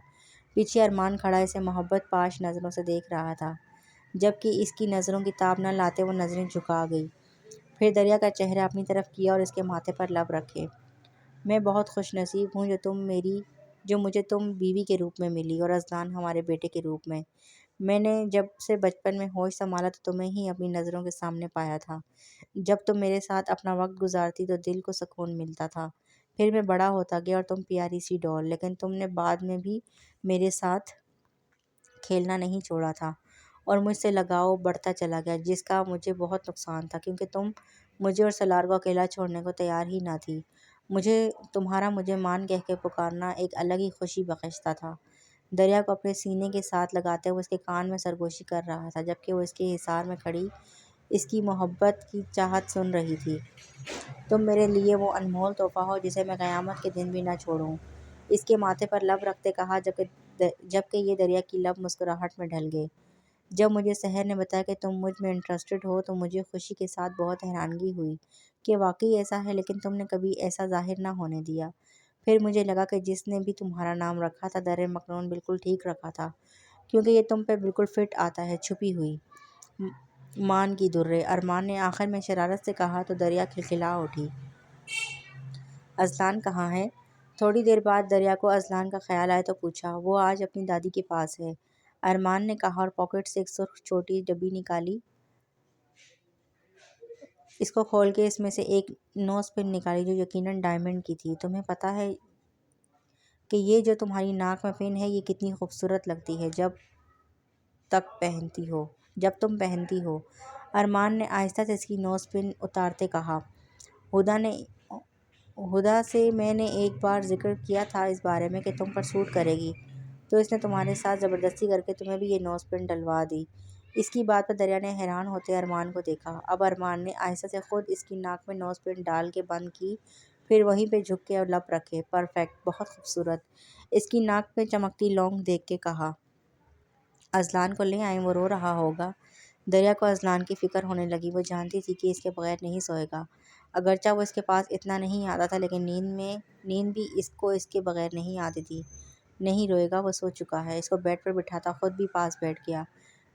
پیچھے ارمان کھڑا اسے محبت پاش نظروں سے دیکھ رہا تھا، جبکہ اس کی نظروں کی تاب نہ لاتے وہ نظریں جھکا گئی۔ پھر دریا کا چہرہ اپنی طرف کیا اور اس کے ماتھے پر لب رکھے۔ میں بہت خوش نصیب ہوں جو مجھے تم بیوی کے روپ میں ملی اور اذلان ہمارے بیٹے کے روپ میں۔ میں نے جب سے بچپن میں ہوش سنبھالا تو تمہیں ہی اپنی نظروں کے سامنے پایا تھا۔ جب تم میرے ساتھ اپنا وقت گزارتی تو دل کو سکون ملتا تھا۔ پھر میں بڑا ہوتا گیا اور تم پیاری سی ڈال، لیکن تم نے بعد میں بھی میرے ساتھ کھیلنا نہیں چھوڑا تھا اور مجھ سے لگاؤ بڑھتا چلا گیا، جس کا مجھے بہت نقصان تھا، کیونکہ تم مجھے اور سلار کو اکیلا چھوڑنے کو تیار ہی نہ تھی۔ تمہارا مجھے مان کہہ کے پکارنا ایک الگ ہی خوشی بخشتا تھا۔ دریا کو اپنے سینے کے ساتھ لگاتے ہوئے اس کے کان میں سرگوشی کر رہا تھا، جبکہ وہ اس کے حصار میں کھڑی اس کی محبت کی چاہت سن رہی تھی۔ تم میرے لیے وہ انمول تحفہ ہو جسے میں قیامت کے دن بھی نہ چھوڑوں، اس کے ماتھے پر لب رکھتے کہا، جبکہ یہ دریا کی لب مسکراہٹ میں ڈھل گئے۔ جب مجھے سحر نے بتایا کہ تم مجھ میں انٹرسٹڈ ہو تو مجھے خوشی کے ساتھ بہت حیرانگی ہوئی کہ واقعی ایسا ہے، لیکن تم نے کبھی ایسا ظاہر نہ ہونے دیا۔ پھر مجھے لگا کہ جس نے بھی تمہارا نام رکھا تھا در مکنون بالکل ٹھیک رکھا تھا، کیونکہ یہ تم پہ بالکل فٹ آتا ہے۔ چھپی ہوئی مان کی درے، ارمان نے آخر میں شرارت سے کہا تو دریا کھلکھلا اٹھی۔ اذلان کہاں ہے؟ تھوڑی دیر بعد دریا کو اذلان کا خیال آیا تو پوچھا۔ وہ آج اپنی دادی کے پاس ہے، ارمان نے کہا اور پاکٹ سے ایک سرخ چھوٹی ڈبی نکالی۔ اس کو کھول کے اس میں سے ایک نوز پن نکالی جو یقیناً ڈائمنڈ کی تھی۔ تمہیں پتہ ہے کہ یہ جو تمہاری ناک میں پن ہے یہ کتنی خوبصورت لگتی ہے جب تم پہنتی ہو۔ ارمان نے آہستہ سے اس کی نوز پن اتارتے کہا۔ ہدا سے میں نے ایک بار ذکر کیا تھا اس بارے میں کہ تم پر سوٹ کرے گی، تو اس نے تمہارے ساتھ زبردستی کر کے تمہیں بھی یہ نوز پن ڈلوا دی۔ اس کی بات پر دریا نے حیران ہوتے ارمان کو دیکھا۔ اب ارمان نے آہستہ سے خود اس کی ناک میں نوز پن ڈال کے بند کی، پھر وہیں پہ جھک کے اور لب رکھے۔ پرفیکٹ، بہت خوبصورت، اس کی ناک میں چمکتی لونگ دیکھ کے کہا۔ اذلان کو لے آئیں، وہ رو رہا ہوگا۔ دریا کو اذلان کی فکر ہونے لگی۔ وہ جانتی تھی کہ اس کے بغیر نہیں سوئے گا۔ اگرچہ وہ اس کے پاس اتنا نہیں آتا تھا، لیکن نیند بھی اس کے بغیر نہیں آتی تھی۔ نہیں روئے گا، وہ سو چکا ہے۔ اس کو بیڈ پر بٹھاتا خود بھی پاس بیٹھ گیا۔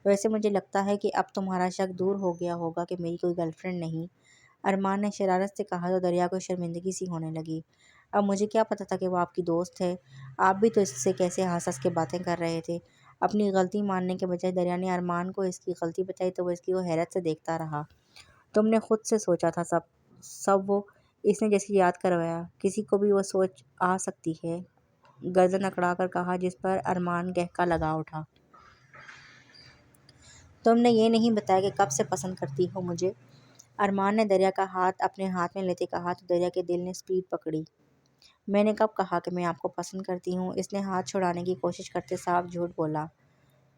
ویسے مجھے لگتا ہے کہ اب تمہارا شک دور ہو گیا ہوگا کہ میری کوئی گرل فرینڈ نہیں، ارمان نے شرارت سے کہا تو دریا کو شرمندگی سی ہونے لگی۔ اب مجھے کیا پتا تھا کہ وہ آپ کی دوست ہے؟ آپ بھی تو اس سے کیسے ہنس ہنس کے باتیں کر رہے تھے۔ اپنی غلطی ماننے کے بجائے دریا نے ارمان کو اس کی غلطی بتائی تو وہ اس کی حیرت سے دیکھتا رہا۔ تم نے خود سے سوچا تھا سب وہ، اس نے جیسے یاد کروایا۔ کسی کو بھی وہ سوچ آ سکتی ہے، گردن اکڑا کر کہا، جس پر ارمان کہکا لگا اٹھا۔ تم نے یہ نہیں بتایا کہ کب سے پسند کرتی ہو مجھے؟ ارمان نے دریا کا ہاتھ اپنے ہاتھ میں لیتے کہا تو دریا کے دل نے سپیڈ پکڑی۔ میں نے کب کہا کہ میں آپ کو پسند کرتی ہوں؟ اس نے ہاتھ چھڑانے کی کوشش کرتے صاف جھوٹ بولا۔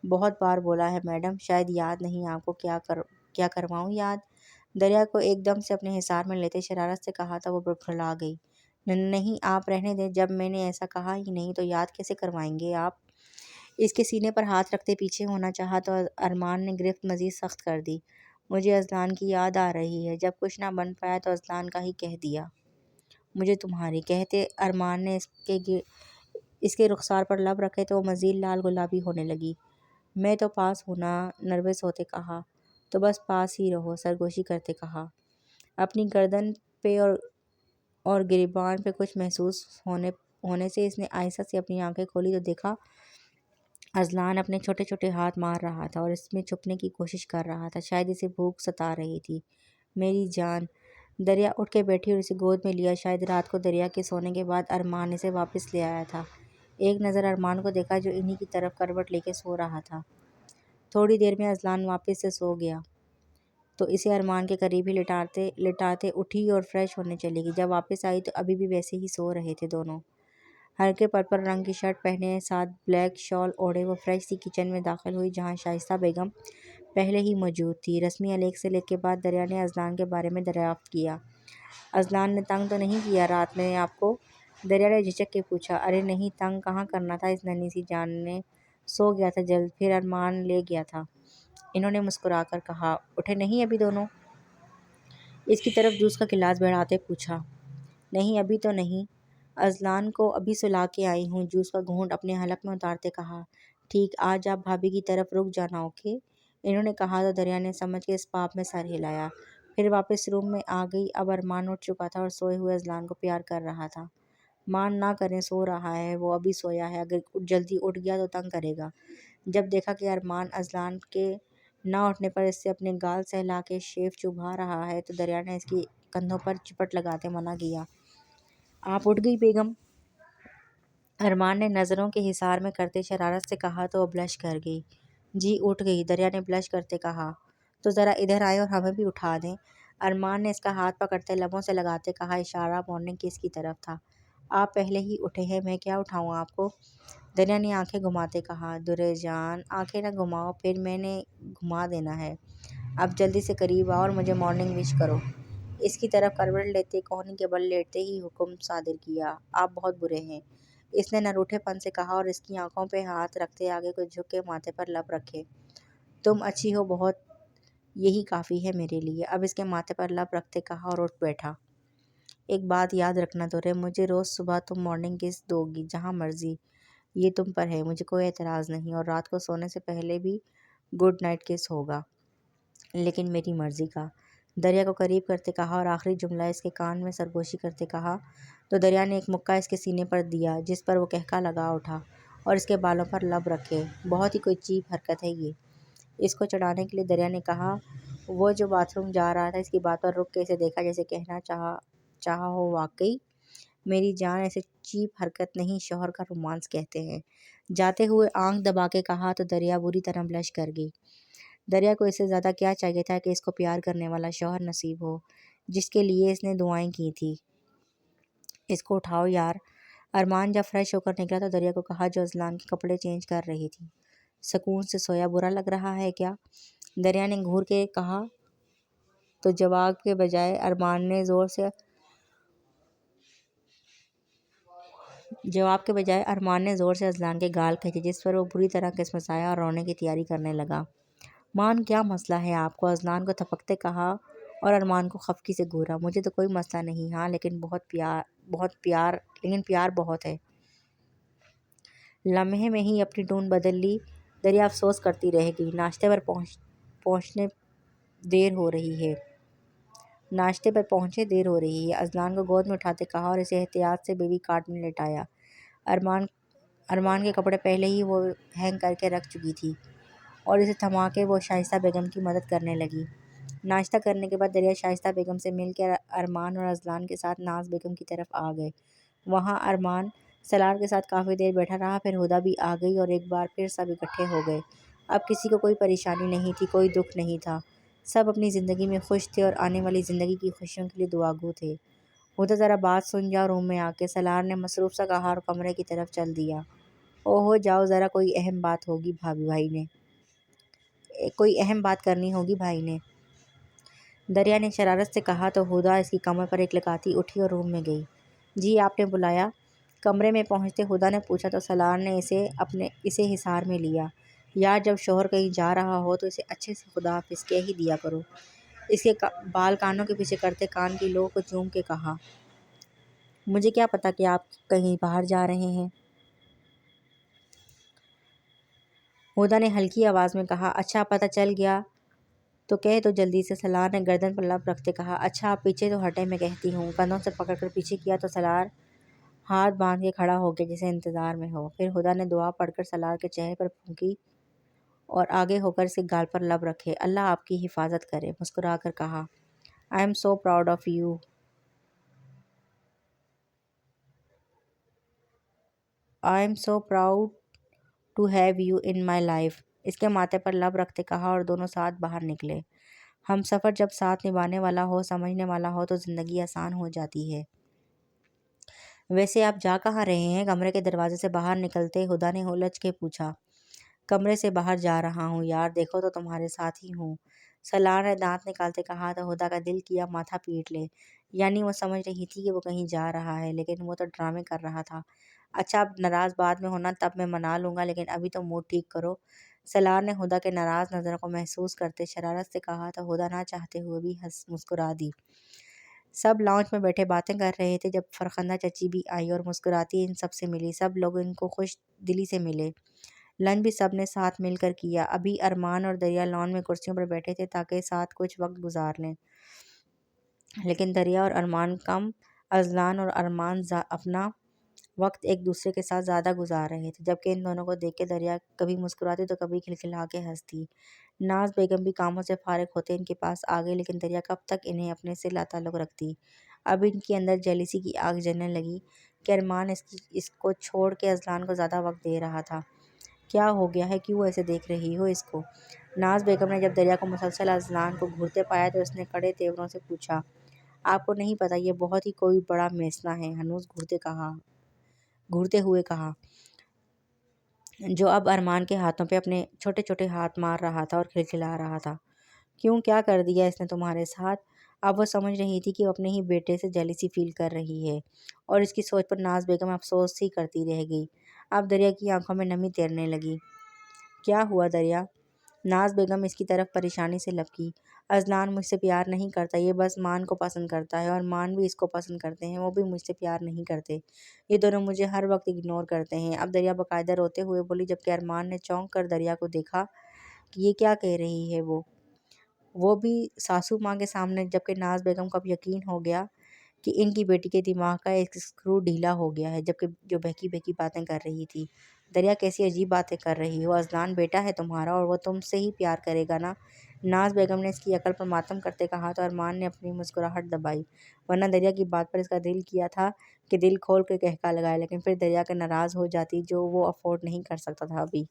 بہت بار بولا ہے میڈم، شاید یاد نہیں آپ کو۔ کیا کرواؤں یاد؟ دریا کو ایک دم سے اپنے حصار میں لیتے شرارت سے کہا تو وہ بڑبڑا گئی۔ نہیں، آپ رہنے دیں، جب میں نے ایسا کہا ہی نہیں تو یاد کیسے کروائیں گے آپ؟ اس کے سینے پر ہاتھ رکھتے پیچھے ہونا چاہا تو ارمان نے گرفت مزید سخت کر دی۔ مجھے اذلان کی یاد آ رہی ہے، جب کچھ نہ بن پایا تو اذلان کا ہی کہہ دیا۔ مجھے تمہاری کہتے ارمان نے اس کے رخسار پر لب رکھے تو وہ مزید لال گلابی ہونے لگی۔ میں تو پاس ہوں نا، نروس ہوتے کہا۔ تو بس پاس ہی رہو، سرگوشی کرتے کہا۔ اپنی گردن پہ اور گریبان پہ کچھ محسوس ہونے سے اس نے آہستہ سے اپنی آنکھیں کھولی تو دیکھا اذلان اپنے چھوٹے چھوٹے ہاتھ مار رہا تھا اور اس میں چھپنے کی کوشش کر رہا تھا۔ شاید اسے بھوک ستا رہی تھی۔ میری جان! دریا اٹھ کے بیٹھی اور اسے گود میں لیا۔ شاید رات کو دریا کے سونے کے بعد ارمان اسے واپس لے آیا تھا۔ ایک نظر ارمان کو دیکھا جو انہی کی طرف کروٹ لے کے سو رہا تھا۔ تھوڑی دیر میں اذلان واپس سے سو گیا تو اسے ارمان کے قریب ہی لٹاتے اٹھی اور فریش ہونے چلی گئی۔ جب واپس آئی تو ابھی بھی ویسے ہی سو رہے تھے دونوں۔ ہلکے پرپل رنگ کی شرٹ پہنے ساتھ بلیک شال اوڑھے وہ فریش سی کچن میں داخل ہوئی جہاں شائستہ بیگم پہلے ہی موجود تھی۔ رسمی علیگ کے بعد دریا نے اذلان کے بارے میں دریافت کیا۔ اذلان نے تنگ تو نہیں کیا رات میں آپ کو؟ دریا نے جھجک کے پوچھا۔ ارے نہیں، تنگ کہاں کرنا تھا، اس ننھی سی جان نے سو گیا تھا جلد، پھر ارمان لے گیا تھا، انہوں نے مسکرا کر کہا۔ اٹھے نہیں ابھی دونوں؟ اس کی طرف جوس کا گلاس بڑھاتے پوچھا۔ نہیں ابھی تو نہیں، اذلان کو ابھی سلا کے آئی ہوں، جوس کا گھونٹ اپنے حلق میں اتارتے کہا۔ ٹھیک، آج آپ بھابھی کی طرف رک جانا اوکے، انہوں نے کہا تو دریا نے سمجھ کے اس باب میں سر ہلایا، پھر واپس روم میں آ گئی۔ اب ارمان اٹھ چکا تھا اور سوئے ہوئے اذلان کو پیار کر رہا تھا۔ مان نہ کریں، سو رہا ہے وہ، ابھی سویا ہے، اگر جلدی اٹھ گیا تو تنگ کرے گا۔ جب دیکھا کہ ارمان اذلان کے نہ اٹھنے پر اس سے اپنے گال سہلا کے شیف چبھا رہا ہے تو دریا نے اس کی کندھوں پر چپٹ لگاتے منع کیا۔ آپ اٹھ گئی بیگم؟ ارمان نے نظروں کے حصار میں کرتے شرارت سے کہا تو وہ بلش کر گئی۔ جی اٹھ گئی، دریا نے بلش کرتے کہا۔ تو ذرا ادھر آئیں اور ہمیں بھی اٹھا دیں، ارمان نے اس کا ہاتھ پکڑتے لبوں سے لگاتے کہا، اشارہ مارننگ کی اس کی طرف تھا۔ آپ پہلے ہی اٹھے ہیں، میں کیا اٹھاؤں آپ کو؟ دریا نے آنکھیں گھماتے کہا۔ درے جان، آنکھیں نہ گھماؤ، پھر میں نے گھما دینا ہے۔ اب جلدی سے قریب آؤ اور مجھے مارننگ وش کرو۔ اس کی طرف کروٹ لیتے کوہنی کے بل لیٹتے ہی حکم صادر کیا۔ آپ بہت برے ہیں، اس نے نروٹھے پن سے کہا اور اس کی آنکھوں پہ ہاتھ رکھتے آگے کو جھک کے ماتھے پر لب رکھے۔ تم اچھی ہو بہت، یہی کافی ہے میرے لیے، اب اس کے ماتھے پر لب رکھتے کہا اور اٹھ بیٹھا۔ ایک بات یاد رکھنا درے، مجھے روز صبح تم مارننگ کس دو گی جہاں مرضی، یہ تم پر ہے، مجھے کوئی اعتراض نہیں، اور رات کو سونے سے پہلے بھی گڈ نائٹ کس ہوگا، لیکن میری مرضی کا، دریا کو قریب کرتے کہا اور آخری جملہ اس کے کان میں سرگوشی کرتے کہا تو دریا نے ایک مکہ اس کے سینے پر دیا جس پر وہ کہکا لگا اٹھا اور اس کے بالوں پر لب رکھے۔ بہت ہی کوئی چیپ حرکت ہے یہ، اس کو چڑھانے کے لیے دریا نے کہا۔ وہ جو باتھ روم جا رہا تھا اس کی بات پر رک کے اسے دیکھا جیسے کہنا چاہا ہو، واقعی میری جان ایسے چیپ حرکت نہیں، شوہر کا رومانس کہتے ہیں، جاتے ہوئے آنکھ دبا کے کہا تو دریا بری طرح بلش کر گئی۔ دریا کو اس سے زیادہ کیا چاہیے تھا کہ اس کو پیار کرنے والا شوہر نصیب ہو جس کے لیے اس نے دعائیں کی تھی۔ اس کو اٹھاؤ یار، ارمان جب فریش ہو کر نکلا تو دریا کو کہا جو اذلان کے کپڑے چینج کر رہی تھی۔ سکون سے سویا، برا لگ رہا ہے کیا؟ دریا نے گھور کے کہا تو جواب کے بجائے ارمان نے زور سے جواب کے بجائے ارمان نے زور سے اذلان کے گال کھینچے، جس پر وہ بری طرح کسمسایا اور رونے کی تیاری کرنے لگا۔ مان کیا مسئلہ ہے آپ کو؟ اذلان کو تھپکتے کہا اور ارمان کو خفگی سے گھورا۔ مجھے تو کوئی مسئلہ نہیں، ہاں لیکن پیار بہت ہے۔ لمحے میں ہی اپنی ٹون بدل لی۔ دریا افسوس کرتی رہ گئی۔ ناشتے پر پہنچے دیر ہو رہی ہے، اذلان کو گود میں اٹھاتے کہا اور اسے احتیاط سے بیبی کاٹ میں لٹایا۔ ارمان کے کپڑے پہلے ہی وہ ہینگ کر کے رکھ چکی تھی اور اسے تھما کے وہ شائستہ بیگم کی مدد کرنے لگی۔ ناشتہ کرنے کے بعد دریا شائستہ بیگم سے مل کے ارمان اور اذلان کے ساتھ ناز بیگم کی طرف آ گئے۔ وہاں ارمان سلار کے ساتھ کافی دیر بیٹھا رہا، پھر ہدا بھی آ گئی اور ایک بار پھر سب اکٹھے ہو گئے۔ اب کسی کو کوئی پریشانی نہیں تھی، کوئی دکھ نہیں تھا، سب اپنی زندگی میں خوش تھے اور آنے والی زندگی کی خوشیوں کے لیے دعاگو تھے۔ ہدا ذرا بات سن جاؤ روم میں آ کے، سلار نے مصروف سا کہا اور کمرے کی طرف چل دیا۔ اوہو جاؤ ذرا، کوئی اہم بات کرنی ہوگی بھائی نے، دریا نے شرارت سے کہا تو ہدا اس کی کمر پر ایک لگاتی اٹھی اور روم میں گئی۔ جی آپ نے بلایا؟ کمرے میں پہنچتے ہدا نے پوچھا تو سلار نے اسے حصار میں لیا۔ یار جب شوہر کہیں جا رہا ہو تو اسے اچھے سے خدا حافظ کہہ ہی دیا کرو۔ اس کے بال کانوں کے پیچھے کرتے کان کی لو کو چوم کے کہا۔ مجھے کیا پتا کہ آپ کہیں باہر جا رہے ہیں، ہدا نے ہلکی آواز میں کہا۔ اچھا پتہ چل گیا تو کہہ دو جلدی سے، سلار نے گردن پر لب رکھتے کہا۔ اچھا آپ پیچھے تو ہٹیں میں کہتی ہوں۔ کندھوں سے پکڑ کر پیچھے کیا تو سلار ہاتھ باندھ کے کھڑا ہو گیا جیسے انتظار میں ہو۔ پھر ہدا نے دعا پڑھ کر سلار کے چہرے پر پھونکی اور آگے ہو کر اس کے گال پر لب رکھے۔ اللہ آپ کی حفاظت کرے، مسکرا کر کہا۔ I am so proud of you, I am so proud to have you in my life, اس کے ماتھے پر لب رکھتے کہا اور دونوں ساتھ باہر نکلے۔ ہم سفر جب ساتھ نبھانے والا ہو، سمجھنے والا ہو تو زندگی آسان ہو جاتی ہے۔ ویسے آپ جا کہاں رہے ہیں؟ کمرے کے دروازے سے باہر نکلتے ہدا نے الجھ کے پوچھا۔ کمرے سے باہر جا رہا ہوں یار، دیکھو تو تمہارے ساتھ ہی ہوں، سلار نے دانت نکالتے کہا تو ہدا کا دل کیا ماتھا پیٹ لے۔ یعنی وہ سمجھ رہی تھی کہ وہ کہیں جا رہا ہے، لیکن وہ تو ڈرامے کر رہا تھا۔ اچھا اب ناراض بعد میں ہونا تب میں منا لوں گا، لیکن ابھی تو موڈ ٹھیک کرو، سلار نے ہدا کے ناراض نظروں کو محسوس کرتے شرارت سے کہا تو ہدا نہ چاہتے ہوئے بھی مسکرا دی۔ سب لاؤنج میں بیٹھے باتیں کر رہے تھے جب فرخندہ چچی بھی آئی اور مسکراتی ان سب سے ملی۔ سب لوگ ان کو خوش دلی سے ملے۔ لنچ بھی سب نے ساتھ مل کر کیا۔ ابھی ارمان اور دریا لان میں کرسیوں پر بیٹھے تھے تاکہ ساتھ کچھ وقت گزار لیں، لیکن دریا اور ارمان کم، اذلان اور ارمان اپنا وقت ایک دوسرے کے ساتھ زیادہ گزار رہے تھے، جبکہ ان دونوں کو دیکھ کے دریا کبھی مسکراتی تو کبھی کھلکھلا کے ہنستی۔ ناز بیگم بھی کاموں سے فارغ ہوتے ان کے پاس آ گئی، لیکن دریا کب تک انہیں اپنے سے لا تعلق رکھتی۔ اب ان کے اندر جیلسی کی آگ جلنے لگی کہ ارمان اس کو چھوڑ کے اذلان کو زیادہ وقت دے رہا تھا۔ کیا ہو گیا ہے، کیوں ایسے دیکھ رہی ہو اس کو؟ ناز بیگم نے جب دریا کو مسلسل اذلان کو گھورتے پایا تو اس نے کڑے تیوروں سے پوچھا۔ آپ کو نہیں پتہ یہ بہت ہی کوئی بڑا میسنا ہے، ہنوز گھورتے ہوئے کہا، جو اب ارمان کے ہاتھوں پہ اپنے چھوٹے چھوٹے ہاتھ مار رہا تھا اور کھلکھلا رہا تھا۔ کیوں، کیا کر دیا اس نے تمہارے ساتھ؟ اب وہ سمجھ رہی تھی کہ وہ اپنے ہی بیٹے سے جیلسی فیل کر رہی ہے اور اس کی سوچ پر ناز بیگم افسوس ہی کرتی رہ گئی۔ اب دریا کی آنکھوں میں نمی تیرنے لگی۔ کیا ہوا دریا؟ ناز بیگم اس کی طرف پریشانی سے لپکی۔ اذلان مجھ سے پیار نہیں کرتا، یہ بس مان کو پسند کرتا ہے اور مان بھی اس کو پسند کرتے ہیں، وہ بھی مجھ سے پیار نہیں کرتے، یہ دونوں مجھے ہر وقت اگنور کرتے ہیں۔ اب دریا باقاعدہ روتے ہوئے بولی، جبکہ ارمان نے چونک کر دریا کو دیکھا کہ یہ کیا کہہ رہی ہے، وہ بھی ساسو ماں کے سامنے، جبکہ ناز بیگم کو اب یقین ہو گیا کہ ان کی بیٹی کے دماغ کا ایک اسکرو ڈھیلا ہو گیا ہے، جبکہ جو بہکی بہکی باتیں کر رہی تھی۔ دریا کیسی عجیب باتیں کر رہی ہو، اذلان بیٹا ہے تمہارا اور وہ تم سے ہی پیار کرے گا نا؟ ناز بیگم نے اس کی عقل پر ماتم کرتے کہا تو ارمان نے اپنی مسکراہٹ دبائی، ورنہ دریا کی بات پر اس کا دل کیا تھا کہ دل کھول کر کہکا لگائے، لیکن پھر دریا کے ناراض ہو جاتی جو وہ افورڈ نہیں کر سکتا تھا ابھی۔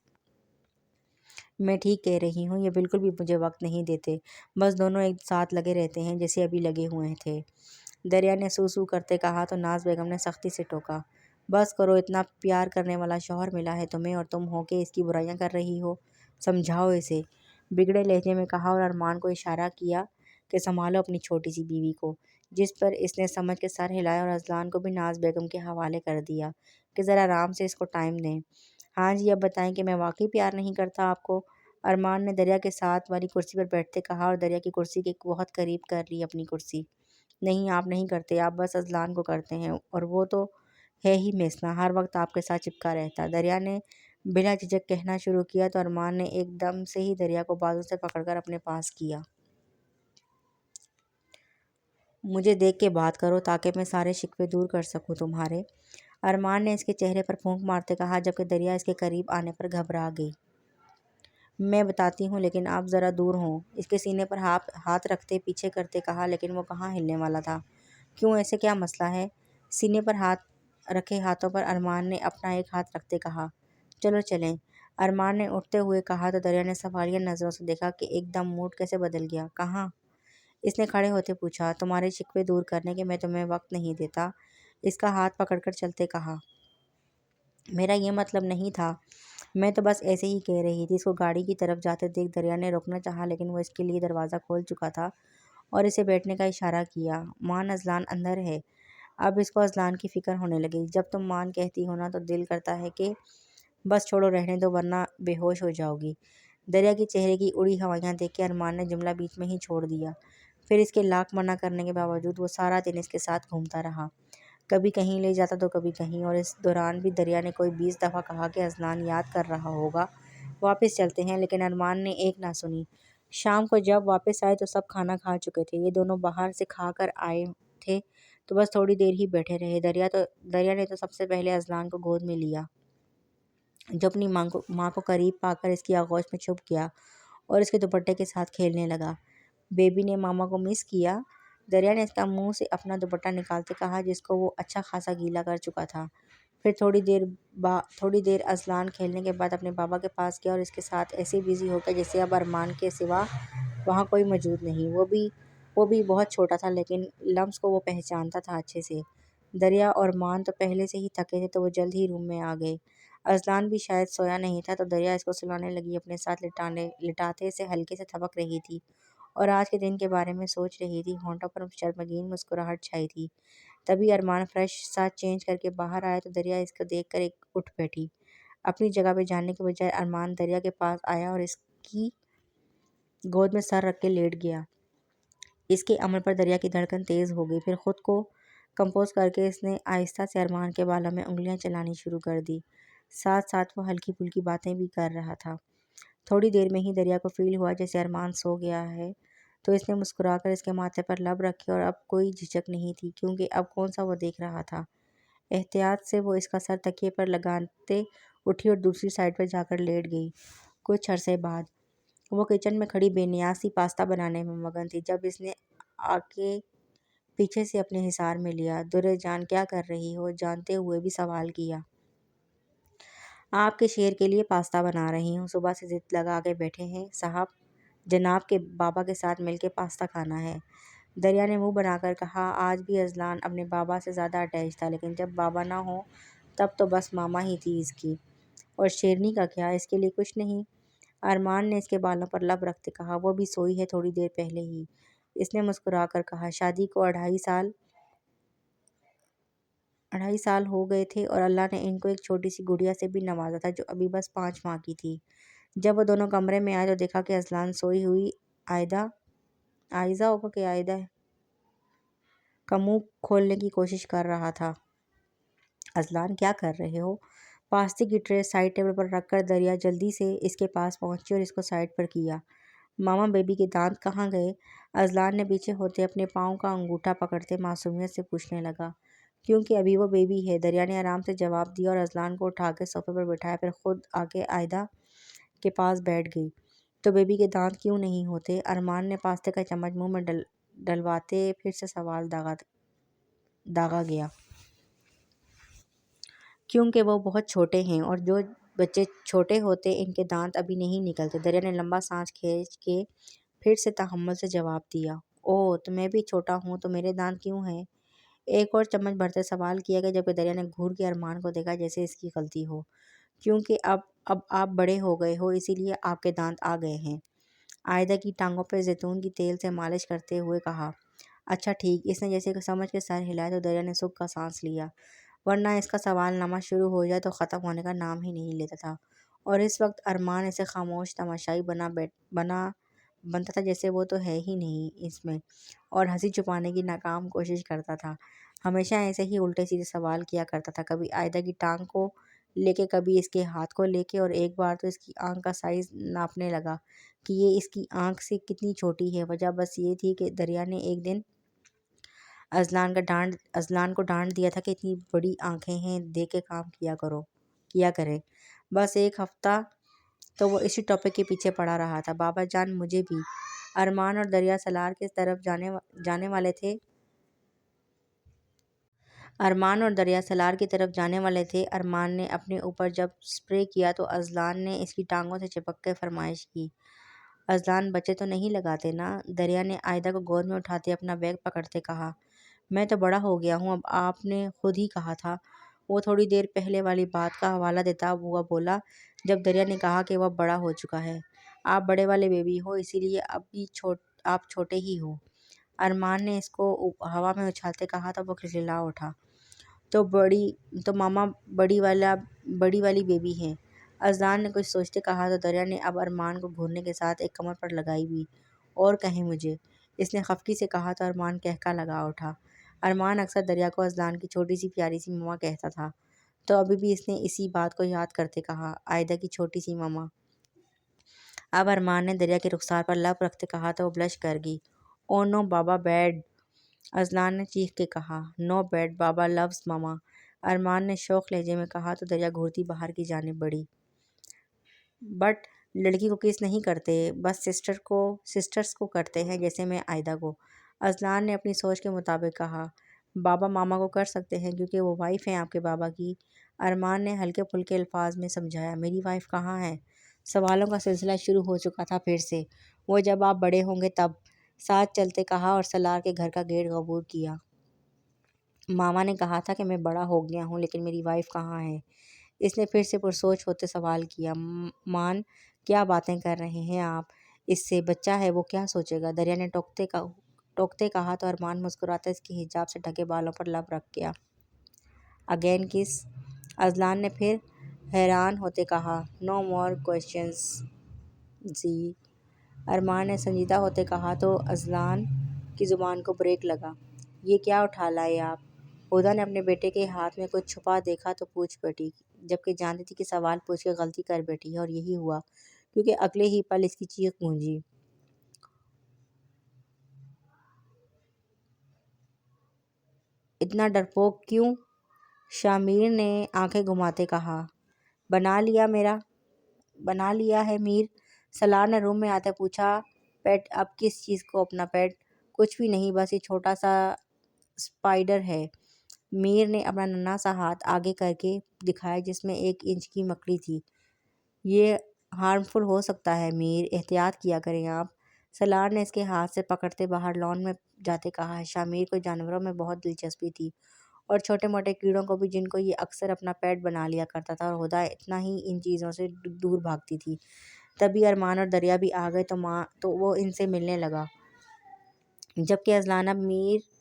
میں ٹھیک کہہ رہی ہوں، یہ بالکل بھی مجھے وقت نہیں دیتے، بس دونوں ایک ساتھ لگے رہتے ہیں جیسے ابھی لگے ہوئے تھے، دریا نے سو سو کرتے کہا تو ناز بیگم نے سختی سے ٹوکا۔ بس کرو، اتنا پیار کرنے والا شوہر ملا ہے تمہیں اور تم ہو کے اس کی برائیاں کر رہی ہو، سمجھاؤ اسے، بگڑے لہجے میں کہا اور ارمان کو اشارہ کیا کہ سنبھالو اپنی چھوٹی سی بیوی کو، جس پر اس نے سمجھ کے سر ہلایا اور اذلان کو بھی ناز بیگم کے حوالے کر دیا۔ کہ ذرا آرام سے اس کو ٹائم دیں۔ ہاں جی، اب بتائیں کہ میں واقعی پیار نہیں کرتا آپ کو؟ ارمان نے دریا کے ساتھ والی کرسی پر بیٹھتے کہا اور دریا کی کرسی کے بہت قریب کر لی اپنی کرسی۔ نہیں، آپ نہیں کرتے، آپ بس اذلان کو کرتے ہیں، اور وہ تو ہے ہی میسنا، ہر وقت آپ کے ساتھ چپکا رہتا۔ دریا نے بلا جھجک کہنا شروع کیا تو ارمان نے ایک دم سے ہی دریا کو بازو سے پکڑ کر اپنے پاس کیا۔ مجھے دیکھ کے بات کرو تاکہ میں سارے شکوے دور کر سکوں تمہارے، ارمان نے اس کے چہرے پر پھونک مارتے کہا، جبکہ دریا اس کے قریب آنے پر گھبرا گئی۔ میں بتاتی ہوں، لیکن آپ ذرا دور ہوں، اس کے سینے پر ہاتھ رکھتے پیچھے کرتے کہا، لیکن وہ کہاں ہلنے والا تھا۔ کیوں، ایسے کیا مسئلہ ہے؟ سینے پر رکھے ہاتھوں پر ارمان نے اپنا ایک ہاتھ رکھتے کہا، چلو چلیں۔ ارمان نے اٹھتے ہوئے کہا تو دریا نے سوالیہ نظروں سے دیکھا کہ ایک دم موڈ کیسے بدل گیا۔ کہاں؟ اس نے کھڑے ہوتے پوچھا۔ تمہارے شکوے دور کرنے کے میں تمہیں وقت نہیں دیتا، اس کا ہاتھ پکڑ کر چلتے کہا۔ میرا یہ مطلب نہیں تھا، میں تو بس ایسے ہی کہہ رہی تھی۔ اس کو گاڑی کی طرف جاتے دیکھ دریا نے روکنا چاہا، لیکن وہ اس کے لیے دروازہ کھول چکا تھا اور اسے بیٹھنے کا اشارہ کیا۔ مان، اذلان اندر ہے۔ اب اس کو اذلان کی فکر ہونے لگی۔ جب تم مان کہتی ہو نا تو دل کرتا ہے کہ بس چھوڑو، رہنے دو، ورنہ بے ہوش ہو جاؤ گی۔ دریا کی چہرے کی اڑی ہوائیاں دیکھ کے ارمان نے جملہ بیچ میں ہی چھوڑ دیا۔ پھر اس کے لاکھ منع کرنے کے باوجود وہ سارا دن اس کے ساتھ گھومتا رہا، کبھی کہیں لے جاتا تو کبھی کہیں، اور اس دوران بھی دریا نے کوئی 20 دفعہ کہا کہ اذلان یاد کر رہا ہوگا، واپس چلتے ہیں، لیکن ارمان نے ایک نہ سنی۔ شام کو جب واپس آئے تو سب کھانا کھا چکے تھے۔ یہ دونوں باہر سے کھا کر آئے تھے تو بس تھوڑی دیر ہی بیٹھے رہے۔ دریا نے تو سب سے پہلے اذلان کو گود میں لیا، جو اپنی ماں کو قریب پا کر اس کی آغوش میں چھپ گیا اور اس کے دوپٹے کے ساتھ کھیلنے لگا۔ بیبی نے ماما کو مس کیا؟ دریا نے اس کا منہ سے اپنا دوپٹہ نکالتے کہا، جس کو وہ اچھا خاصا گیلا کر چکا تھا۔ پھر تھوڑی دیر اذلان کھیلنے کے بعد اپنے بابا کے پاس گیا اور اس کے ساتھ ایسے بزی ہو گیا جیسے اب ارمان کے سوا وہاں کوئی موجود نہیں۔ وہ بھی بہت چھوٹا تھا، لیکن لمس کو وہ پہچانتا تھا اچھے سے۔ دریا اور مان تو پہلے سے ہی تھکے تھے تو وہ جلد ہی روم میں آ گئے۔ اذلان بھی شاید سویا نہیں تھا تو دریا اس کو سلانے لگی، اپنے ساتھ لٹاتے اسے ہلکے سے تھپک رہی تھی اور آج کے دن کے بارے میں سوچ رہی تھی۔ ہونٹوں پر شرمگین مسکراہٹ چھائی تھی۔ تبھی ارمان فریش سا چینج کر کے باہر آیا تو دریا اس کو دیکھ کر اٹھ بیٹھی۔ اپنی جگہ پہ جانے کے بجائے ارمان دریا کے پاس آیا اور اس کی گود میں سر رکھ کے لیٹ گیا۔ اس کے عمل پر دریا کی دھڑکن تیز ہو گئی۔ پھر خود کو کمپوز کر کے اس نے آہستہ سے ارمان کے بالوں میں انگلیاں چلانی شروع کر دی، ساتھ ساتھ وہ ہلکی پھلکی باتیں بھی کر رہا تھا۔ تھوڑی دیر میں ہی دریا کو فیل ہوا جیسے ارمان سو گیا ہے، تو اس نے مسکرا کر اس کے ماتھے پر لب رکھے، اور اب کوئی جھجک نہیں تھی کیونکہ اب کون سا وہ دیکھ رہا تھا۔ احتیاط سے وہ اس کا سر تکیے پر لگاتے اٹھی اور دوسری سائیڈ پر جا کر لیٹ گئی۔ کچھ عرصے بعد وہ کچن میں کھڑی بے نیاز سی پاستا بنانے میں مگن تھی جب اس نے آ کے پیچھے سے اپنے حصار میں لیا۔ درے جان، کیا کر رہی ہو؟ جانتے ہوئے بھی سوال کیا۔ آپ کے شیر کے لیے پاستا بنا رہی ہوں، صبح سے ضد لگا کے بیٹھے ہیں جناب کے بابا کے ساتھ مل کے پاستا کھانا ہے، دریا نے منہ بنا کر کہا۔ آج بھی اذلان اپنے بابا سے زیادہ اٹیچ تھا، لیکن جب بابا نہ ہوں تب تو بس ماما ہی تھی اس کی۔ اور شیرنی کا کیا؟ اس کے لیے کچھ نہیں؟ ارمان نے اس کے بالوں پر لب رکھتے کہا۔ وہ بھی سوئی ہے تھوڑی دیر پہلے ہی، اس نے مسکرا کر کہا۔ شادی کو 2.5 سال ہو گئے تھے اور اللہ نے ان کو ایک چھوٹی سی گڑیا سے بھی نوازا تھا جو ابھی بس 5 ماہ کی تھی۔ جب وہ دونوں کمرے میں آئے تو دیکھا کہ اذلان سوئی ہوئی آئزہ کا منہ کھولنے کی کوشش کر رہا تھا۔ اذلان، کیا کر رہے ہو؟ پاستے کی ٹرے سائڈ ٹیبل پر رکھ کر دریا جلدی سے اس کے پاس پہنچی اور اس کو سائڈ پر کیا۔ ماما، بیبی کے دانت کہاں گئے؟ اذلان نے پیچھے ہوتے اپنے پاؤں کا انگوٹھا پکڑتے معصومیت سے پوچھنے لگا۔ کیونکہ ابھی وہ بیبی ہے، دریا نے آرام سے جواب دیا اور اذلان کو اٹھا کے صوفے پر بٹھایا، پھر خود آ کے آئدہ کے پاس بیٹھ گئی۔ تو بیبی کے دانت کیوں نہیں ہوتے؟ ارمان نے پاستے کا چمچ منہ میں ڈلواتے پھر سے سوال داغا گیا۔ کیونکہ وہ بہت چھوٹے ہیں اور جو بچے چھوٹے ہوتے ان کے دانت ابھی نہیں نکلتے، دریا نے لمبا سانس کھینچ کے پھر سے تحمل سے جواب دیا۔ اوہ، تو میں بھی چھوٹا ہوں تو میرے دانت کیوں ہیں؟ ایک اور چمچ بھرتے سوال کیا گیا، جبکہ دریا نے گھور کے ارمان کو دیکھا جیسے اس کی غلطی ہو۔ کیونکہ اب آپ بڑے ہو گئے ہو، اسی لیے آپ کے دانت آ گئے ہیں، عائدہ کی ٹانگوں پہ زیتون کی تیل سے مالش کرتے ہوئے کہا۔ اچھا ٹھیک، اس نے جیسے سمجھ کے سر ہلایا تو دریا نے سکھ کا سانس لیا۔ ورنہ اس کا سوال نامہ شروع ہو جائے تو ختم ہونے کا نام ہی نہیں لیتا تھا۔ اور اس وقت ارمان ایسے خاموش تماشائی بنتا تھا جیسے وہ تو ہے ہی نہیں اس میں، اور ہنسی چھپانے کی ناکام کوشش کرتا تھا۔ ہمیشہ ایسے ہی الٹے سیدھے سوال کیا کرتا تھا، کبھی عائدہ کی ٹانگ کو لے کے، کبھی اس کے ہاتھ کو لے کے، اور ایک بار تو اس کی آنکھ کا سائز ناپنے لگا کہ یہ اس کی آنکھ سے کتنی چھوٹی ہے۔ وجہ بس یہ تھی کہ دریا نے ایک دن اذلان کو ڈانٹ دیا تھا کہ اتنی بڑی آنکھیں ہیں، دیکھ کے کام کیا کرے۔ بس ایک ہفتہ تو وہ اسی ٹاپک کے پیچھے پڑا رہا تھا۔ بابا جان مجھے بھی ارمان اور دریا سالار کی طرف جانے والے تھے۔ ارمان نے اپنے اوپر جب سپرے کیا تو اذلان نے اس کی ٹانگوں سے چپک کے فرمائش کی، اذلان بچے تو نہیں لگاتے نا؟ دریا نے عائدہ کو گود میں اٹھاتے اپنا بیگ پکڑتے کہا۔ میں تو بڑا ہو گیا ہوں، اب آپ نے خود ہی کہا تھا۔ وہ تھوڑی دیر پہلے والی بات کا حوالہ دیتا ہوا بولا جب دریا نے کہا کہ وہ اب بڑا ہو چکا ہے۔ آپ بڑے والے بیبی ہو، اسی لیے اب بھی آپ چھوٹے ہی ہو۔ ارمان نے اس کو ہوا میں اچھالتے کہا تو وہ کھلکھلا اٹھا۔ تو ماما بڑی والی بیبی ہے، اذلان نے کچھ سوچتے کہا تو دریا نے اب ارمان کو گھورنے کے ساتھ ایک کمر پر لگائی بھی۔ اور کہیں مجھے، اس نے خفگی سے کہا تو ارمان کہکا لگا اٹھا۔ ارمان اکثر دریا کو اذلان کی چھوٹی سی پیاری سی ماما کہتا تھا، تو ابھی بھی اس نے اسی بات کو یاد کرتے کہا، عائدہ کی چھوٹی سی ماما۔ اب ارمان نے دریا کے رخسار پر لب رکھتے کہا تو وہ بلش کر گئی۔ او نو بابا بیڈ، اذلان نے چیخ کے کہا۔ نو بیڈ، بابا لوز ماما، ارمان نے شوق لہجے میں کہا تو دریا گھورتی باہر کی جانب بڑھی۔ بٹ لڑکی کو کس نہیں کرتے، بس سسٹرز کو کرتے ہیں، جیسے میں عائدہ کو، اذلان نے اپنی سوچ کے مطابق کہا۔ بابا ماما کو کر سکتے ہیں کیونکہ وہ وائف ہیں آپ کے بابا کی، ارمان نے ہلکے پھلکے الفاظ میں سمجھایا۔ میری وائف کہاں ہے؟ سوالوں کا سلسلہ شروع ہو چکا تھا پھر سے۔ وہ جب آپ بڑے ہوں گے تب، ساتھ چلتے کہا اور سالار کے گھر کا گیٹ عبور کیا۔ ماما نے کہا تھا کہ میں بڑا ہو گیا ہوں، لیکن میری وائف کہاں ہے؟ اس نے پھر سے پرسوچ ہوتے سوال کیا۔ مان، کیا باتیں کر رہے ہیں آپ؟ اس سے بچہ ہے، وہ کیا سوچے گا؟ دریا نے ٹوکتے کہا تو ارمان مسکراتا اس کے حجاب سے ڈھکے بالوں پر لب رکھ گیا۔ اگین کس؟ اذلان نے پھر حیران ہوتے کہا۔ نو مور کوسچنز جی، ارمان نے سنجیدہ ہوتے کہا تو اذلان کی زبان کو بریک لگا۔ یہ کیا اٹھا لائے آپ؟ ہدیٰ نے اپنے بیٹے کے ہاتھ میں کچھ چھپا دیکھا تو پوچھ بیٹھی، جبکہ جانتی تھی کہ سوال پوچھ کے غلطی کر بیٹھی ہے، اور یہی ہوا کیونکہ اگلے ہی پل اس کی چیخ گونجی۔ اتنا ڈرپوک کیوں؟ شامیر نے آنکھیں گھماتے کہا۔ بنا لیا ہے میر، سالار نے روم میں آتے پوچھا۔ پیٹ؟ اب کس چیز کو اپنا پیٹ؟ کچھ بھی نہیں، بس یہ چھوٹا سا سپائڈر ہے۔ میر نے اپنا ننھا سا ہاتھ آگے کر کے دکھایا جس میں 1 انچ کی مکڑی تھی۔ یہ ہارمفل ہو سکتا ہے میر، احتیاط کیا کریں آپ، سالار نے اس کے ہاتھ سے پکڑتے باہر لان میں جاتے کہا۔ شامیر کو جانوروں میں بہت دلچسپی تھی، اور چھوٹے موٹے کیڑوں کو بھی، جن کو یہ اکثر اپنا پیٹ بنا لیا کرتا تھا، اور ہدیٰ اتنا ہی ان چیزوں سے دور بھاگتی تھی۔ تبھی ارمان اور دریا بھی آ گئے تو وہ ان سے ملنے لگا، جبکہ اذلان اب میر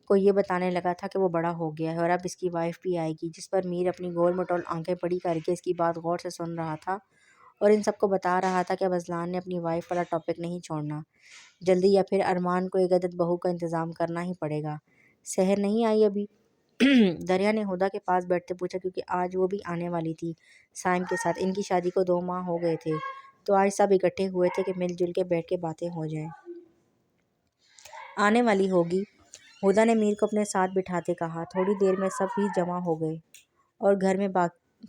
کو یہ بتانے لگا تھا کہ وہ بڑا ہو گیا ہے اور اب اس کی وائف بھی آئے گی، جس پر میر اپنی گول مٹول آنکھیں بڑی کر کے اس کی بات غور سے سن رہا تھا اور ان سب کو بتا رہا تھا کہ اب اذلان نے اپنی وائف والا ٹاپک نہیں چھوڑنا جلدی، یا پھر ارمان کو ایک عدد بہو کا انتظام کرنا ہی پڑے گا۔ سحر نہیں آئی ابھی؟ دریا نے ہدیٰ کے پاس بیٹھتے پوچھا، کیونکہ آج وہ بھی آنے والی تھی سائم کے ساتھ۔ ان کی شادی کو 2 ماہ ہو گئے تھے، تو آج سب اکٹھے ہوئے تھے کہ مل جل کے بیٹھ کے باتیں ہو جائیں۔ آنے والی ہوگی، ہدیٰ نے میر کو اپنے ساتھ بٹھاتے کہا۔ تھوڑی دیر میں سب بھی جمع ہو گئے اور گھر میں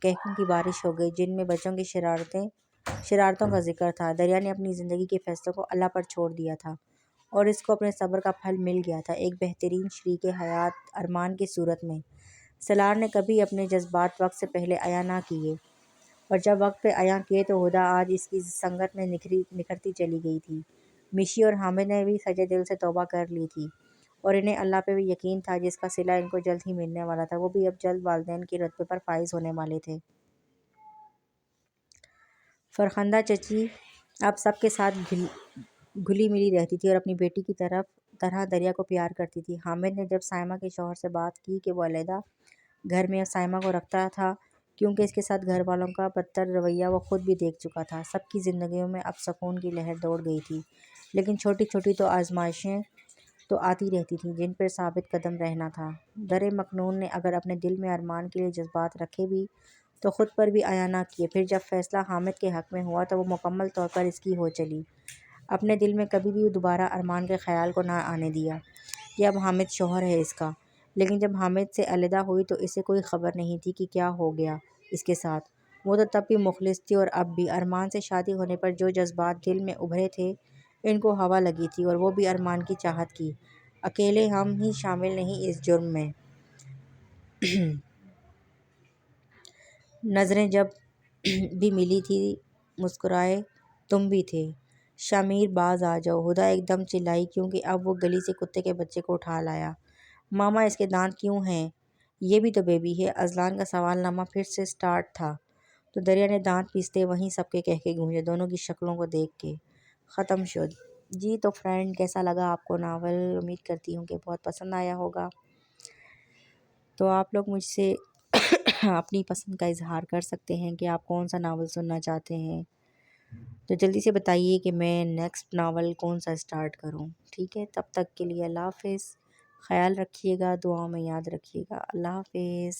کہکوں کی بارش ہو گئی، جن میں بچوں کی شرارتوں کا ذکر تھا۔ دریا نے اپنی زندگی کے فیصلوں کو اللہ پر چھوڑ دیا تھا، اور اس کو اپنے صبر کا پھل مل گیا تھا، ایک بہترین شریک حیات ارمان کی صورت میں۔ سالار نے کبھی اپنے جذبات وقت سے پہلے عیاں نہ کیے، اور جب وقت پہ عیاں کیے تو ہدیٰ آج اس کی سنگت میں نکھرتی چلی گئی تھی۔ مشی اور حامد نے بھی سچے دل سے توبہ کر لی تھی، اور انہیں اللہ پہ بھی یقین تھا، جس کا صلہ ان کو جلد ہی ملنے والا تھا۔ وہ بھی اب جلد والدین کے رتبے پر فائز ہونے والے تھے۔ فرخندہ چچی اب سب کے ساتھ گھلی ملی رہتی تھی اور اپنی بیٹی کی طرح دریا کو پیار کرتی تھی۔ حامد نے جب سائمہ کے شوہر سے بات کی کہ وہ علیحدہ گھر میں سائمہ کو رکھتا تھا، کیونکہ اس کے ساتھ گھر والوں کا بدتر رویہ وہ خود بھی دیکھ چکا تھا۔ سب کی زندگیوں میں اب سکون کی لہر دوڑ گئی تھی، لیکن چھوٹی چھوٹی تو آزمائشیں تو آتی رہتی تھیں جن پر ثابت قدم رہنا تھا۔ در مکنون نے اگر اپنے دل میں ارمان کے لیے جذبات رکھے بھی تو خود پر بھی عیاں نہ کیے۔ پھر جب فیصلہ حامد کے حق میں ہوا تو وہ مکمل طور پر اس کی ہو چلی۔ اپنے دل میں کبھی بھی دوبارہ ارمان کے خیال کو نہ آنے دیا کہ اب حامد شوہر ہے اس کا۔ لیکن جب حامد سے علیحدہ ہوئی تو اسے کوئی خبر نہیں تھی کہ کیا ہو گیا اس کے ساتھ۔ وہ تو تب بھی مخلص تھی اور اب بھی۔ ارمان سے شادی ہونے پر جو جذبات دل میں ابھرے تھے ان کو ہوا لگی تھی، اور وہ بھی ارمان کی چاہت کی۔ اکیلے ہم ہی شامل نہیں اس جرم میں۔ نظریں جب بھی ملی تھی مسکرائے تم بھی تھے۔ شامر باز آ جاؤ، ہدا ایک دم چلائی، کیونکہ اب وہ گلی سے کتے کے بچے کو اٹھا لایا۔ ماما اس کے دانت کیوں ہیں؟ یہ بھی تو بیبی ہے۔ اذلان کا سوال نامہ پھر سے سٹارٹ تھا تو دریا نے دانت پیستے وہیں سب کے کہکے گونجے، دونوں کی شکلوں کو دیکھ کے۔ ختم شد۔ جی تو فرینڈ، کیسا لگا آپ کو ناول؟ امید کرتی ہوں کہ بہت پسند آیا ہوگا۔ تو آپ لوگ مجھ سے اپنی پسند کا اظہار کر سکتے ہیں کہ آپ کون سا ناول سننا چاہتے ہیں، تو جلدی سے بتائیے کہ میں نیکسٹ ناول کون سا سٹارٹ کروں، ٹھیک ہے؟ تب تک کے لیے اللہ حافظ، خیال رکھیے گا، دعاؤں میں یاد رکھیے گا۔ اللہ حافظ۔